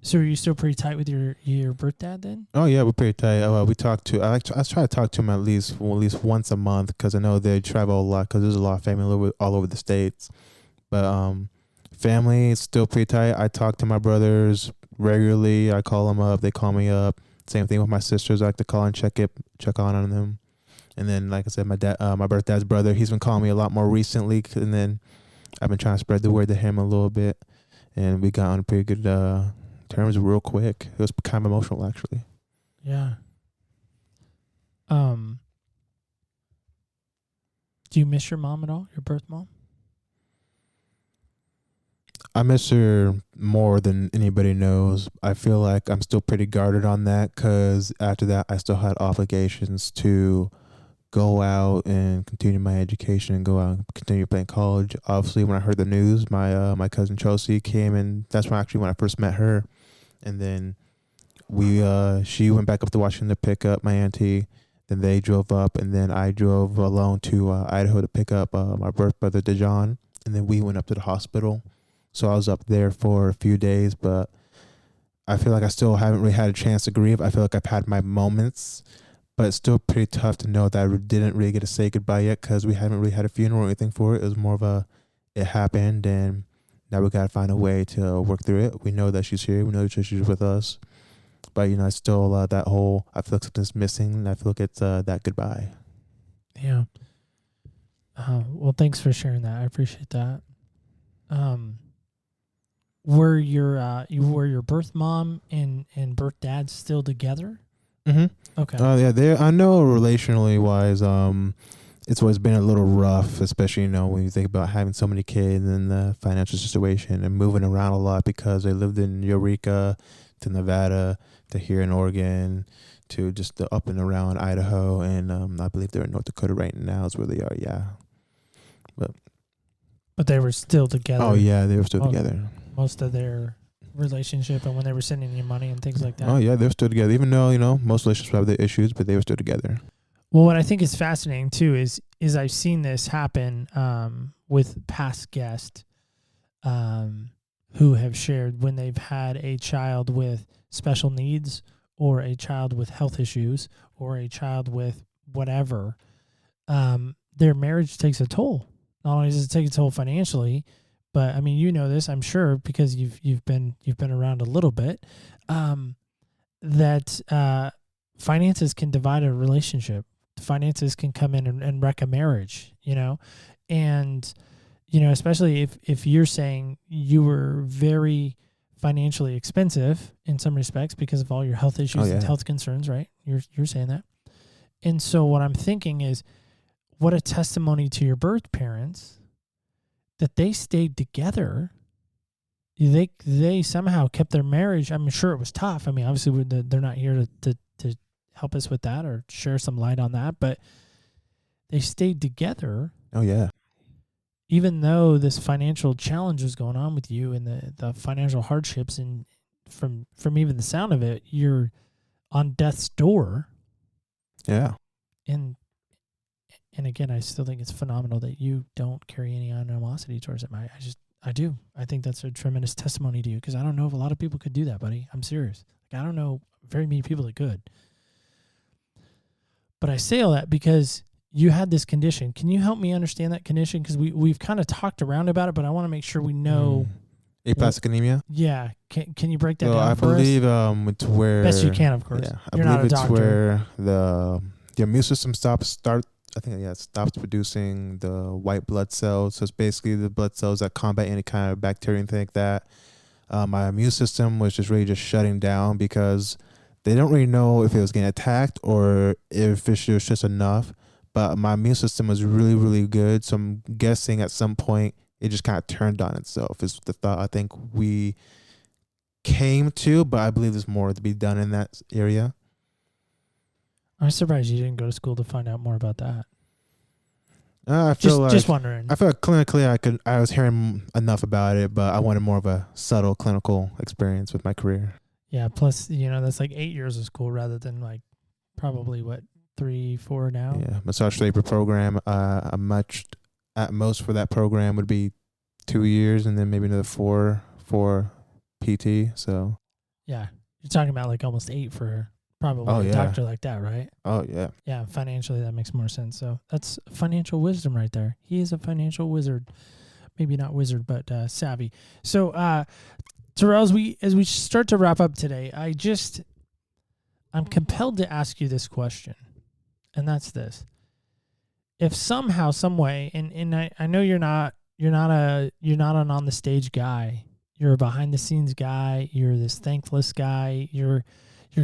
So are you still pretty tight with your birth dad then? Oh yeah, we're pretty tight. We talk to. I try to talk to him at least once a month because I know they travel a lot because there's a lot of family all over the states. But family is still pretty tight. I talk to my brothers regularly. I call them up. They call me up. Same thing with my sisters. I like to call and check on them. And then, like I said, my dad, my birth dad's brother, he's been calling me a lot more recently. And then I've been trying to spread the word to him a little bit. And we got on pretty good terms real quick. It was kind of emotional, actually. Yeah. Do you miss your mom at all? Your birth mom? I miss her more than anybody knows. I feel like I'm still pretty guarded on that because after that, I still had obligations to go out and continue my education and go out and continue playing college. Obviously, when I heard the news, my cousin Chelsea came, and that's when I first met her. And then she went back up to Washington to pick up my auntie. Then they drove up, and then I drove alone to Idaho to pick up my birth brother, DeJohn. And then we went up to the hospital. So I was up there for a few days, but I feel like I still haven't really had a chance to grieve. I feel like I've had my moments, but it's still pretty tough to know that I didn't really get to say goodbye yet because we haven't really had a funeral or anything for it. It was more of it happened, and now we got to find a way to work through it. We know that she's here. We know that she's with us. But, I still, that whole, I feel like something's missing, and I feel like it's that goodbye. Yeah. Well, thanks for sharing that. I appreciate that. Were your birth mom and birth dad still together? Mm-hmm. Okay. Yeah, I know relationally wise, it's always been a little rough, especially, when you think about having so many kids and the financial situation and moving around a lot because they lived in Eureka to Nevada to here in Oregon to just the up and around Idaho. And I believe they're in North Dakota right now is where they are. Yeah. But they were still together. Oh, yeah, they were still together. Most of their relationship and when they were sending you money and things like that. Oh, yeah, they were still together. Even though, most relationships have their issues, but they were still together. Well, what I think is fascinating, too, is I've seen this happen with past guests who have shared when they've had a child with special needs or a child with health issues or a child with whatever, their marriage takes a toll. Not only does it take a toll financially, but I mean, you know this, I'm sure, because you've been around a little bit, that finances can divide a relationship. Finances can come in and wreck a marriage, and especially if you're saying you were very financially expensive in some respects because of all your health issues and health concerns, right? You're saying that, and so what I'm thinking is, what a testimony to your birth parents that they stayed together. They somehow kept their marriage. I'm sure it was tough. I mean, obviously they're not here to help us with that or share some light on that, but they stayed together. Oh, yeah. Even though this financial challenge was going on with you and the financial hardships, and from even the sound of it, you're on death's door. Yeah. And again, I still think it's phenomenal that you don't carry any animosity towards it. I do. I think that's a tremendous testimony to you because I don't know if a lot of people could do that, buddy. I'm serious. Like, I don't know very many people that could. But I say all that because you had this condition. Can you help me understand that condition? Because we've kind of talked around about it, but I want to make sure we know. Aplastic anemia? Yeah. Can you break that down I for us? believe it's where... Best you can, of course. Yeah, You're not a doctor. It's where the immune system stops producing the white blood cells. So it's basically the blood cells that combat any kind of bacteria and things like that. My immune system was just really shutting down because they don't really know if it was getting attacked or if it was just enough. But my immune system was really, really good. So I'm guessing at some point it just kind of turned on itself is the thought I think we came to, but I believe there's more to be done in that area. I'm surprised you didn't go to school to find out more about that. I feel just wondering. I feel like clinically I was hearing enough about it, but I wanted more of a subtle clinical experience with my career. Yeah, plus, that's like 8 years of school rather than like probably 3, 4 now. Yeah, massage therapy program. At most for that program would be 2 years, and then maybe another 4 for PT. So yeah, you're talking about like almost 8 for probably a doctor like that, right? Oh yeah. Yeah, financially that makes more sense. So that's financial wisdom right there. He is a financial wizard. Maybe not wizard, but savvy. So Terrell, as we start to wrap up today, I'm compelled to ask you this question, and that's this: if somehow, some way, and I know you're not an on the stage guy, you're a behind the scenes guy, you're this thankless guy, you're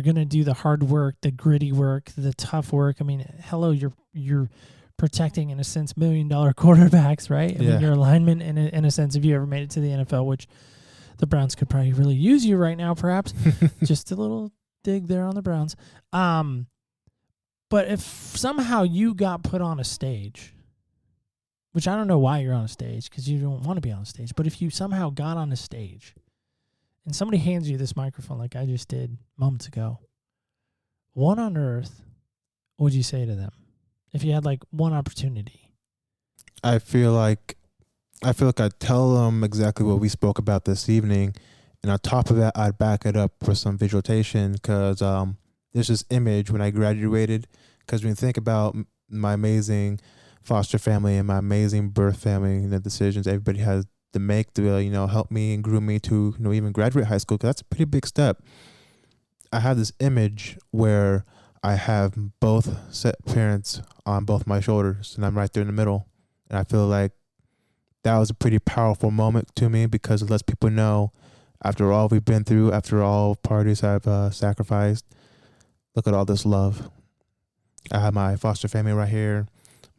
gonna do the hard work, the gritty work, the tough work. I mean, hello, you're protecting, in a sense, $1 million quarterbacks, right? I mean, your alignment in a sense, if you ever made it to the NFL, which the Browns could probably really use you right now, perhaps. Just a little dig there on the Browns. But if somehow you got put on a stage, which I don't know why you're on a stage, because you don't want to be on a stage, but if you somehow got on a stage and somebody hands you this microphone like I just did moments ago, what on earth would you say to them if you had like one opportunity? I feel like I'd tell them exactly what we spoke about this evening, and on top of that, I'd back it up with some visualization, because there's this image when I graduated. Because when you think about my amazing foster family and my amazing birth family and the decisions everybody has to make to help me and groom me to even graduate high school, 'cause that's a pretty big step. I have this image where I have both set parents on both my shoulders, and I'm right there in the middle. And I feel like that was a pretty powerful moment to me, because it lets people know, after all we've been through, after all parties I've sacrificed, look at all this love. I have my foster family right here,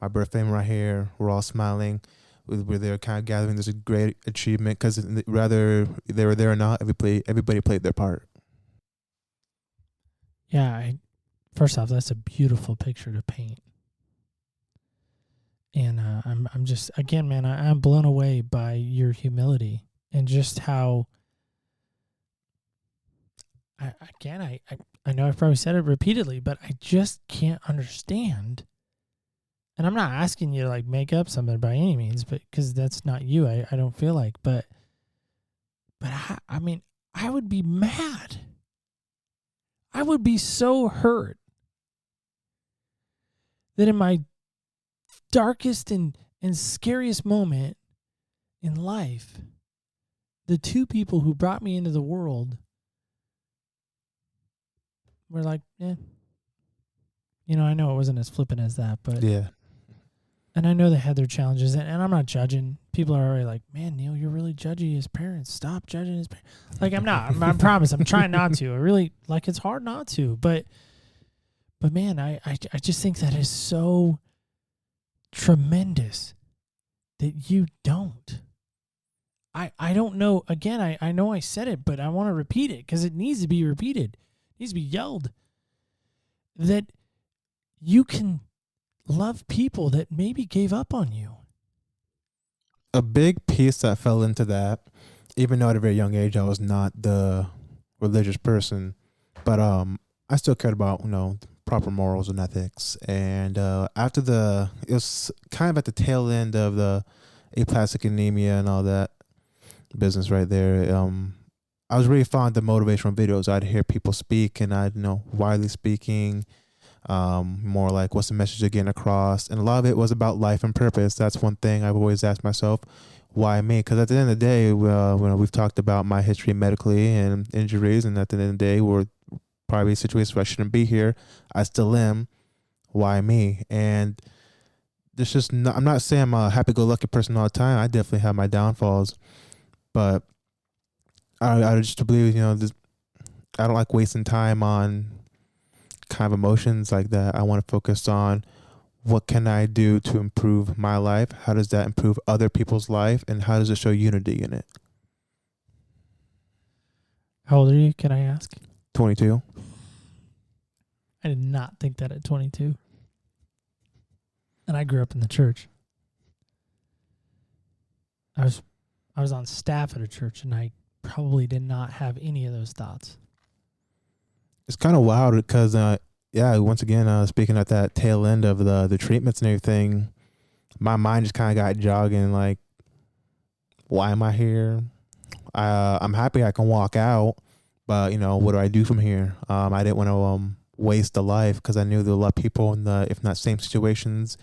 my birth family right here. We're all smiling. We're there kind of gathering this great achievement, because whether they were there or not, everybody played their part. Yeah, first off, that's a beautiful picture to paint. And I'm just, again, man, I'm blown away by your humility and just how, I know I've probably said it repeatedly, but I just can't understand. And I'm not asking you to like make up something by any means, but because that's not you, I don't feel like. But I mean, I would be mad. I would be so hurt that in my darkest and scariest moment in life, the two people who brought me into the world were like, I know it wasn't as flippant as that, but yeah. And I know they had their challenges, and I'm not judging. People are already like, man, Neil, you're really judgy his parents. Stop judging his parents. Like, I'm not. I promise. I'm trying not to. I really, like, it's hard not to. But man, I just think that is so tremendous that you don't. I don't know. Again, I know I said it, but I want to repeat it because it needs to be repeated. It needs to be yelled. That you can love people that maybe gave up on you. A big piece that fell into that, even though at a very young age I was not the religious person, but I still cared about proper morals and ethics. And it was kind of at the tail end of the aplastic anemia and all that business right there. I was really fond of motivational videos. I'd hear people speak, and I'd widely speaking. More like what's the message they're getting across, and a lot of it was about life and purpose. That's one thing I've always asked myself, why me? Because at the end of the day, we've talked about my history medically and injuries, and at the end of the day, we're probably situations where I shouldn't be here. I still am. Why me? And there's just I'm not saying I'm a happy-go-lucky person all the time. I definitely have my downfalls, but I just believe I don't like wasting time on kind of emotions like that. I want to focus on what can I do to improve my life? How does that improve other people's life? And how does it show unity in it? How old are you, can I ask? 22. I did not think that at 22. And I grew up in the church. I was on staff at a church, and I probably did not have any of those thoughts. It's kind of wild because, once again, speaking at that tail end of the treatments and everything, my mind just kind of got jogging like, why am I here? I'm happy I can walk out, but, what do I do from here? I didn't want to waste a life because I knew there were a lot of people in the, if not same situations,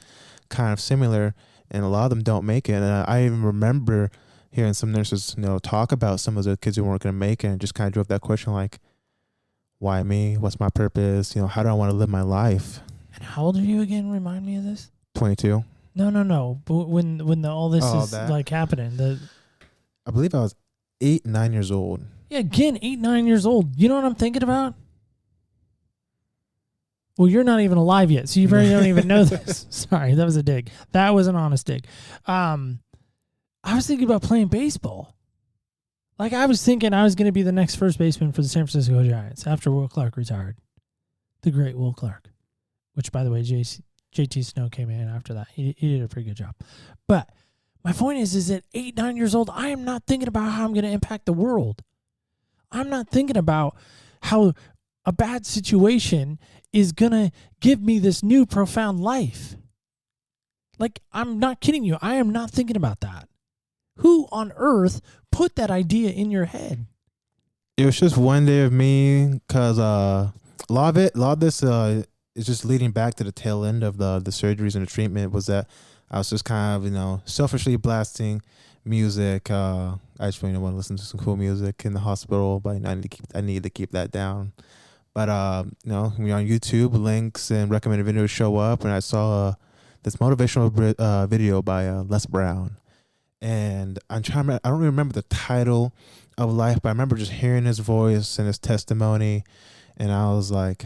kind of similar, and a lot of them don't make it. And I even remember hearing some nurses, talk about some of the kids who weren't going to make it, and just kind of drove that question like, why me? What's my purpose? How do I want to live my life? And how old are you again? Remind me of this. 22. No. But when all this is like happening, I believe I was 9 years old. Yeah, again, 9 years old. You know what I'm thinking about? Well, you're not even alive yet, so you probably don't even know this. Sorry, that was a dig. That was an honest dig. I was thinking about playing baseball. Like, I was thinking I was going to be the next first baseman for the San Francisco Giants after Will Clark retired. The great Will Clark. which, by the way, JT Snow came in after that. He did a pretty good job. But my point is at 8, 9 years old, I am not thinking about how I'm going to impact the world. I'm not thinking about how a bad situation is going to give me this new profound life. Like, I'm not kidding you. I am not thinking about that. Who on earth put that idea in your head? It was just one day of me, because a lot of this is just leading back to the tail end of the surgeries and the treatment, was that I was just kind of, selfishly blasting music. I just really want to listen to some cool music in the hospital, but I need to keep that down. But when you're on YouTube, links and recommended videos show up, and I saw this motivational video by Les Brown, and I don't really remember the title of Life, but I remember just hearing his voice and his testimony, and I was like,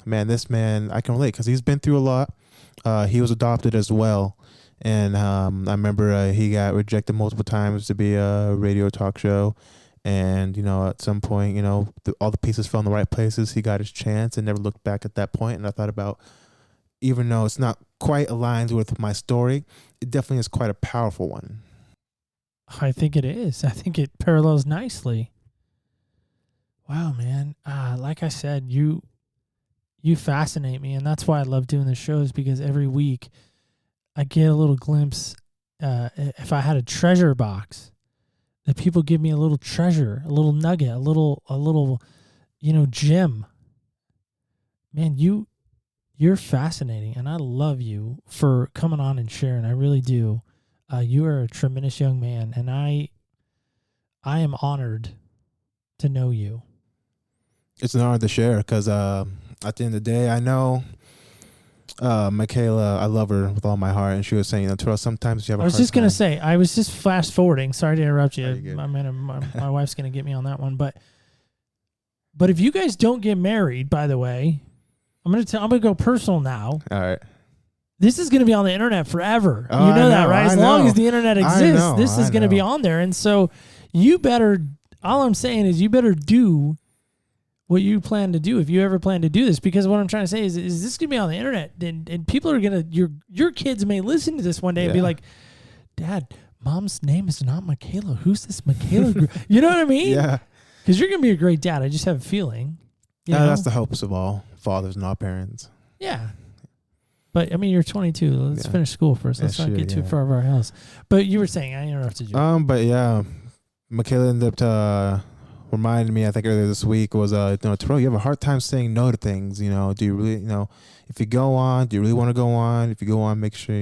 man, this man, I can relate, because he's been through a lot. He was adopted as well, and I remember he got rejected multiple times to be a radio talk show. And, at some point, all the pieces fell in the right places. He got his chance and never looked back at that point. And I thought about, even though it's not quite aligned with my story, it definitely is quite a powerful one. I think it is. I think it parallels nicely. Wow, man. Like I said, you fascinate me. And that's why I love doing the shows, because every week I get a little glimpse. If I had a treasure box, that people give me a little treasure, a little nugget, a little, gem. Man, you're fascinating, and I love you for coming on and sharing. I really do. You are a tremendous young man, and I am honored to know you. It's an honor to share, because at the end of the day, I know Michaela, I love her with all my heart, and she was saying, Terrell, sometimes you have a hard time. I was just going to say, I was just fast forwarding. Sorry to interrupt you. Good. My wife's going to get me on that one. But if you guys don't get married, by the way, I'm going to go personal now. All right. This is going to be on the internet forever. Oh, you know that, right? As long as the internet exists, this is going to be on there. And so all I'm saying is you better do what you plan to do if you ever plan to do this, because what I'm trying to say is this going to be on the internet, and people are going to, your kids may listen to this one day and be like, Dad, Mom's name is not Michaela. Who's this Michaela? You know what I mean? Yeah. Because you're going to be a great dad. I just have a feeling. That's the hopes of all fathers and all parents. Yeah. But, I mean, you're 22. Let's finish school first. Let's not get too far of our house. But you were saying, I interrupted you. But yeah, Michaela ended up reminded me, I think earlier this week, was Terrell, you have a hard time saying no to things. Do you really, if you go on, do you really want to go on? If you go on, make sure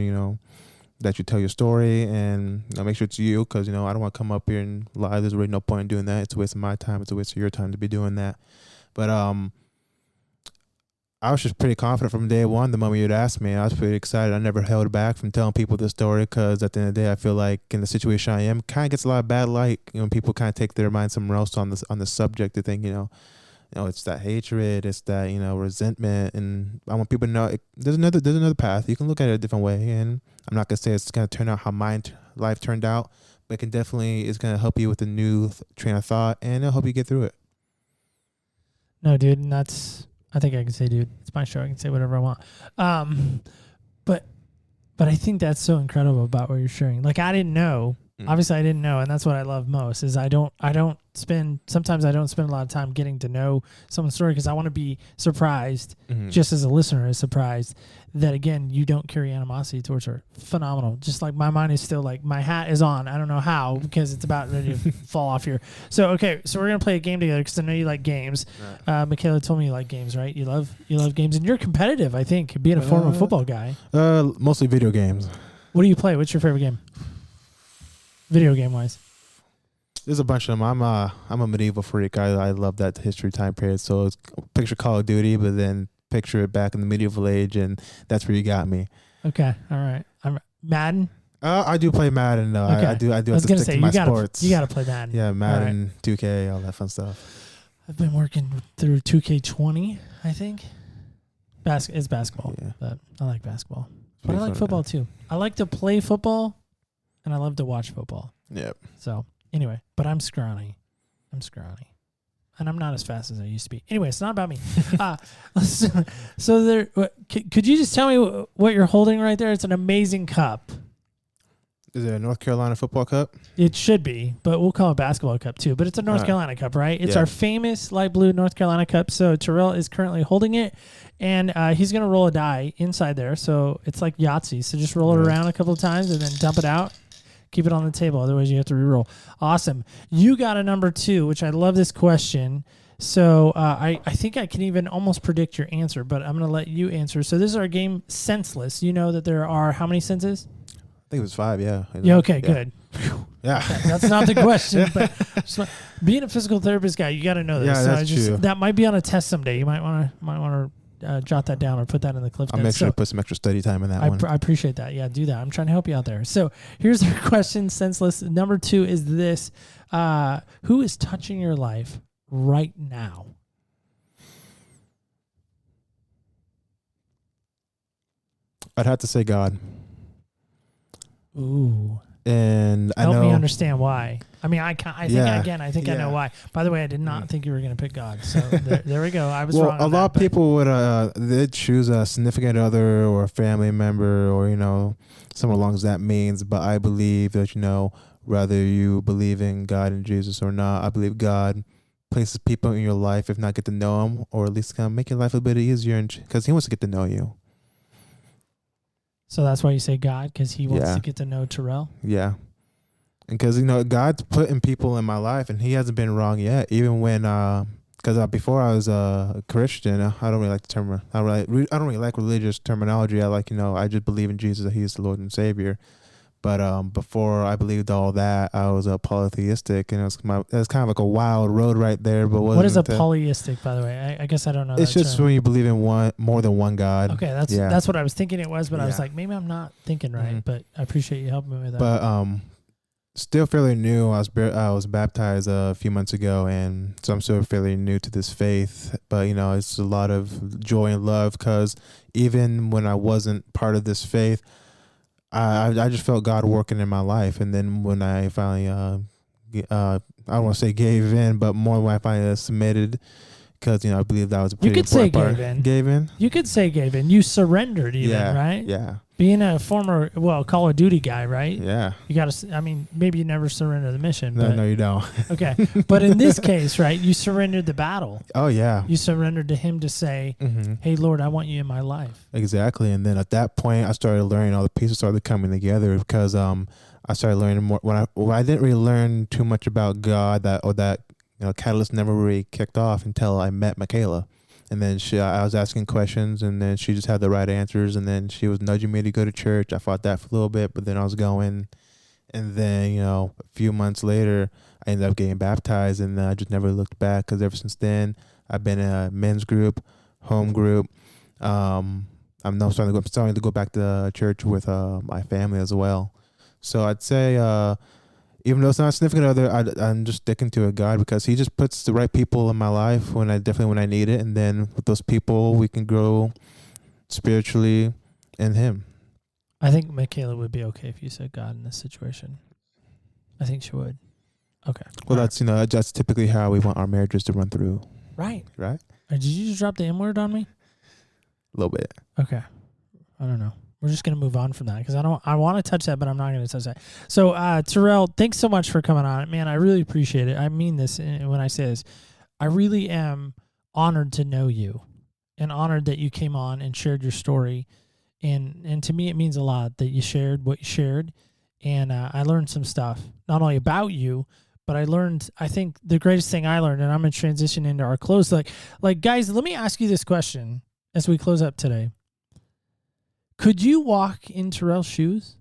that you tell your story, and make sure it's you, because I don't want to come up here and lie. There's really no point in doing that. It's a waste of my time. It's a waste of your time to be doing that. But I was just pretty confident from day one. The moment you'd asked me, I was pretty excited. I never held back from telling people this story, because at the end of the day, I feel like in the situation I am, kind of gets a lot of bad light. People kind of take their mind somewhere else on the subject. They think, it's that hatred, it's that resentment, and I want people to know there's another path. You can look at it a different way, and I'm not gonna say it's gonna turn out how my life turned out, but it's gonna help you with a new train of thought, and it'll help you get through it. No, dude, and I think I can say, dude, it's my show. I can say whatever I want. But I think that's so incredible about what you're sharing. Like, I didn't know. Obviously, I didn't know, and that's what I love most. Is sometimes I don't spend a lot of time getting to know someone's story, because I want to be surprised, just as a listener is surprised that, again, you don't carry animosity towards her. Phenomenal. Just like my mind is still like, my hat is on. I don't know how, because it's about ready to fall off here. So, okay, so we're going to play a game together, because I know you like games. Michaela told me you like games, right? You love games, and you're competitive, I think, being a former football guy. Mostly video games. What do you play? What's your favorite game? Video game wise? There's a bunch of them. I'm a medieval freak. I love that history time period. So it's picture Call of Duty, but then picture it back in the medieval age, and that's where you got me. Okay, all right. I'm Madden. I do play Madden though. Okay. I do. I was going to say, sports. You got to play Madden. Yeah, Madden, right. 2K, all that fun stuff. I've been working through 2K20, I think. It's basketball, but I like basketball. But I like football too. I like to play football, and I love to watch football. Yep. So anyway, but I'm scrawny. and I'm not as fast as I used to be. Anyway, it's not about me. So there, could you just tell me what you're holding right there? It's an amazing cup. Is it a North Carolina football cup? It should be, but we'll call it basketball cup too. But it's a North Carolina cup, right? It's our famous light blue North Carolina cup. So Terrell is currently holding it, and he's going to roll a die inside there. So it's like Yahtzee. So just roll it around a couple of times and then dump it out. Keep it on the table. Otherwise, you have to re-roll. Awesome. You got a number 2, which I love this question. So I think I can even almost predict your answer, but I'm going to let you answer. So this is our game, Senseless. You know that there are how many senses? I think it was 5, yeah. Yeah, okay, good. Yeah. Okay, that's not the question, but being a physical therapist guy, you got to know this. Yeah, that's true. That might be on a test someday. You might want to jot that down or put that in the clip notes. I'll make sure to put some extra study time in that one. I appreciate that. Yeah, do that. I'm trying to help you out there. So here's our question, Senseless. Number 2 is this. Who is touching your life right now? I'd have to say God. Ooh. And I know. Help me understand why. I mean, I think I know why. By the way, I did not think you were going to pick God. So there we go. I was wrong. A lot of people would they'd choose a significant other or a family member or, somewhere along that means. But I believe that, whether you believe in God and Jesus or not, I believe God places people in your life, if not get to know them, or at least kind of make your life a bit easier because he wants to get to know you. So that's why you say God, because he wants to get to know Terrell? Yeah. And because, God's putting people in my life, and he hasn't been wrong yet. Even when, because before I was a Christian, I don't really like the term, I don't really like religious terminology. I like, I just believe in Jesus, that he is the Lord and Savior. But before I believed all that, I was polytheistic, and it was kind of like a wild road right there. But what is a polytheistic, by the way? I guess I don't know. It's just when you believe in more than one God. Okay, that's what I was thinking it was, but I was like, maybe I'm not thinking right. Mm-hmm. But I appreciate you helping me with that. But still fairly new. I was baptized a few months ago, and so I'm still fairly new to this faith. But it's a lot of joy and love because even when I wasn't part of this faith, I just felt God working in my life. And then when I finally, I don't want to say gave in, but more when I finally submitted, because, I believe that was a pretty important part. You could say gave in. You could say gave in. You surrendered even, right? Yeah. Being a former, Call of Duty guy, right? Yeah. You got to, maybe you never surrender the mission. No, you don't. Okay. But in this case, right, you surrendered the battle. Oh, yeah. You surrendered to him to say, hey, Lord, I want you in my life. Exactly. And then at that point, I started learning, all the pieces started coming together because I started learning more. I didn't really learn too much about God, that catalyst never really kicked off until I met Michaela. And then I was asking questions, and then she just had the right answers, and then she was nudging me to go to church. I fought that for a little bit, but then I was going. And then, a few months later, I ended up getting baptized, and I just never looked back because ever since then, I've been in a men's group, home group. I'm now starting to go back to church with my family as well. So I'd say even though it's not a significant other, I'm just sticking to it, God, because he just puts the right people in my life when I need it. And then with those people, we can grow spiritually in him. I think Michaela would be okay if you said God in this situation. I think she would. Okay. Well, that's typically how we want our marriages to run through. Right. Right? Did you just drop the M word on me? A little bit. Okay. I don't know. We're just going to move on from that because I want to touch that, but I'm not going to touch that. So, Terrell, thanks so much for coming on. Man, I really appreciate it. I mean this when I say this. I really am honored to know you and honored that you came on and shared your story. And to me, it means a lot that you shared what you shared. And I learned some stuff, not only about you, but I think the greatest thing I learned, and I'm going to transition into our close. Like guys, let me ask you this question as we close up today. Could you walk in Terrell's shoes?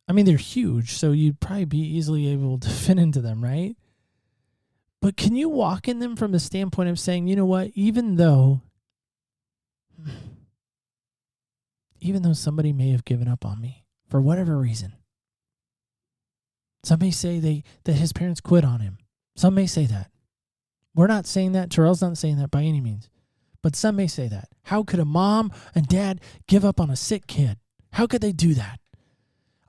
I mean, they're huge, so you'd probably be easily able to fit into them, right? But can you walk in them from the standpoint of saying, you know what, even though somebody may have given up on me for whatever reason, some may say that his parents quit on him. Some may say that. We're not saying that. Terrell's not saying that by any means. But some may say that. How could a mom and dad give up on a sick kid? How could they do that?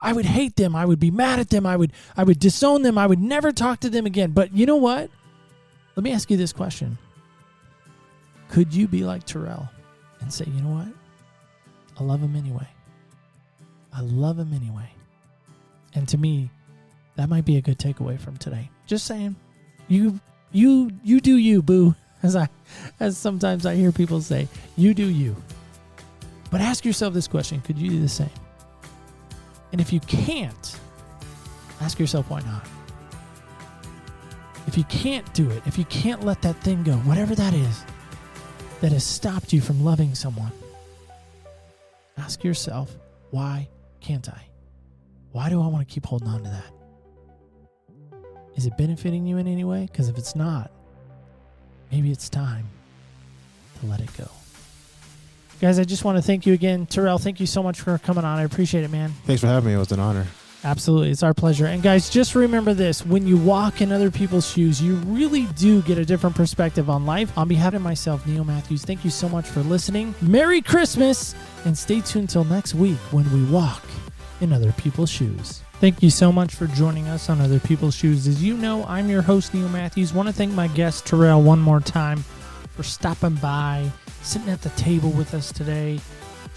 I would hate them. I would be mad at them. I would disown them. I would never talk to them again. But you know what? Let me ask you this question. Could you be like Terrell and say, you know what? I love him anyway. I love him anyway. And to me, that might be a good takeaway from today. Just saying, you do you, boo. As sometimes I hear people say, you do you. But ask yourself this question: could you do the same? And if you can't, ask yourself why not. If you can't do it, if you can't let that thing go, whatever that is that has stopped you from loving someone, ask yourself, why can't I? Why do I want to keep holding on to that? Is it benefiting you in any way? Because if it's not, maybe it's time to let it go. Guys, I just want to thank you again. Terrell, thank you so much for coming on. I appreciate it, man. Thanks for having me. It was an honor. Absolutely. It's our pleasure. And guys, just remember this. When you walk in other people's shoes, you really do get a different perspective on life. On behalf of myself, Neil Matthews, thank you so much for listening. Merry Christmas, and stay tuned till next week when we walk in other people's shoes. Thank you so much for joining us on Other People's Shoes. As you know, I'm your host, Neil Matthews. Want to thank my guest, Terrell, one more time for stopping by, sitting at the table with us today,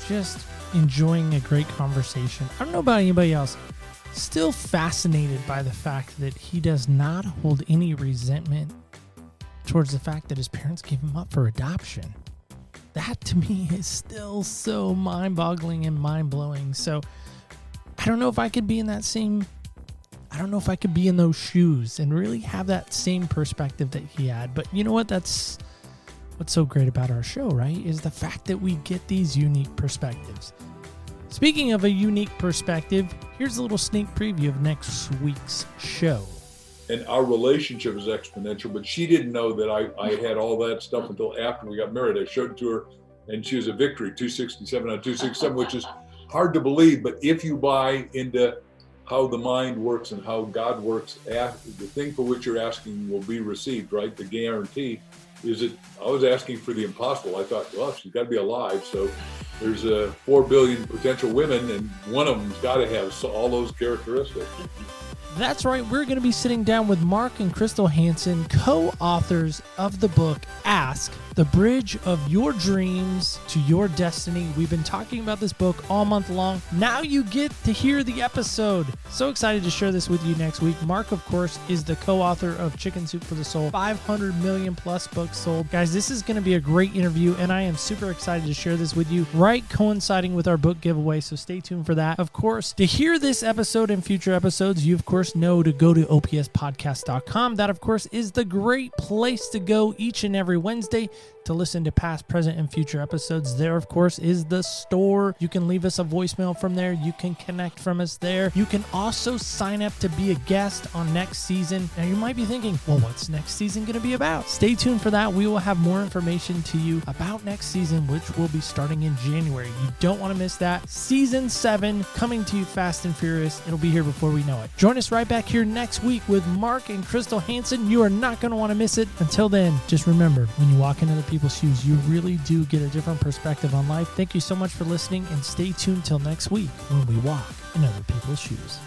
just enjoying a great conversation. I don't know about anybody else. Still fascinated by the fact that he does not hold any resentment towards the fact that his parents gave him up for adoption. That to me is still so mind-boggling and mind-blowing. So I don't know if I could be in that same, I don't know if I could be in those shoes and really have that same perspective that he had. But you know what? That's what's so great about our show, right? Is the fact that we get these unique perspectives. Speaking of a unique perspective, here's a little sneak preview of next week's show. And our relationship is exponential, but she didn't know that I had all that stuff until after we got married. I showed it to her, and she was a victory, 267 on 267, which is hard to believe. But if you buy into how the mind works and how God works, the thing for which you're asking will be received, right? The guarantee is that I was asking for the impossible. I thought, well, she's got to be alive. So there's 4 billion potential women, and one of them's got to have all those characteristics. That's right. We're going to be sitting down with Mark and Crystal Hansen, co-authors of the book, Ask, The Bridge of Your Dreams to Your Destiny. We've been talking about this book all month long. Now you get to hear the episode. So excited to share this with you next week. Mark, of course, is the co-author of Chicken Soup for the Soul. 500 million plus books sold. Guys, this is going to be a great interview, and I am super excited to share this with you, right coinciding with our book giveaway. So stay tuned for that. Of course, to hear this episode and future episodes, you, of course, know to go to opspodcast.com. That, of course, is the great place to go each and every Wednesday to listen to past, present, and future episodes. There, of course, is the store. You can leave us a voicemail from there. You can connect from us there. You can also sign up to be a guest on next season. Now, you might be thinking, well, what's next season going to be about? Stay tuned for that. We will have more information to you about next season, which will be starting in January. You don't want to miss that. Season 7 coming to you fast and furious. It'll be here before we know it. Join us right back here next week with Mark and Crystal Hansen. You are not going to want to miss it. Until then, just remember, when you walk into other people's shoes, you really do get a different perspective on life. Thank you so much for listening, and stay tuned till next week when we walk in other people's shoes.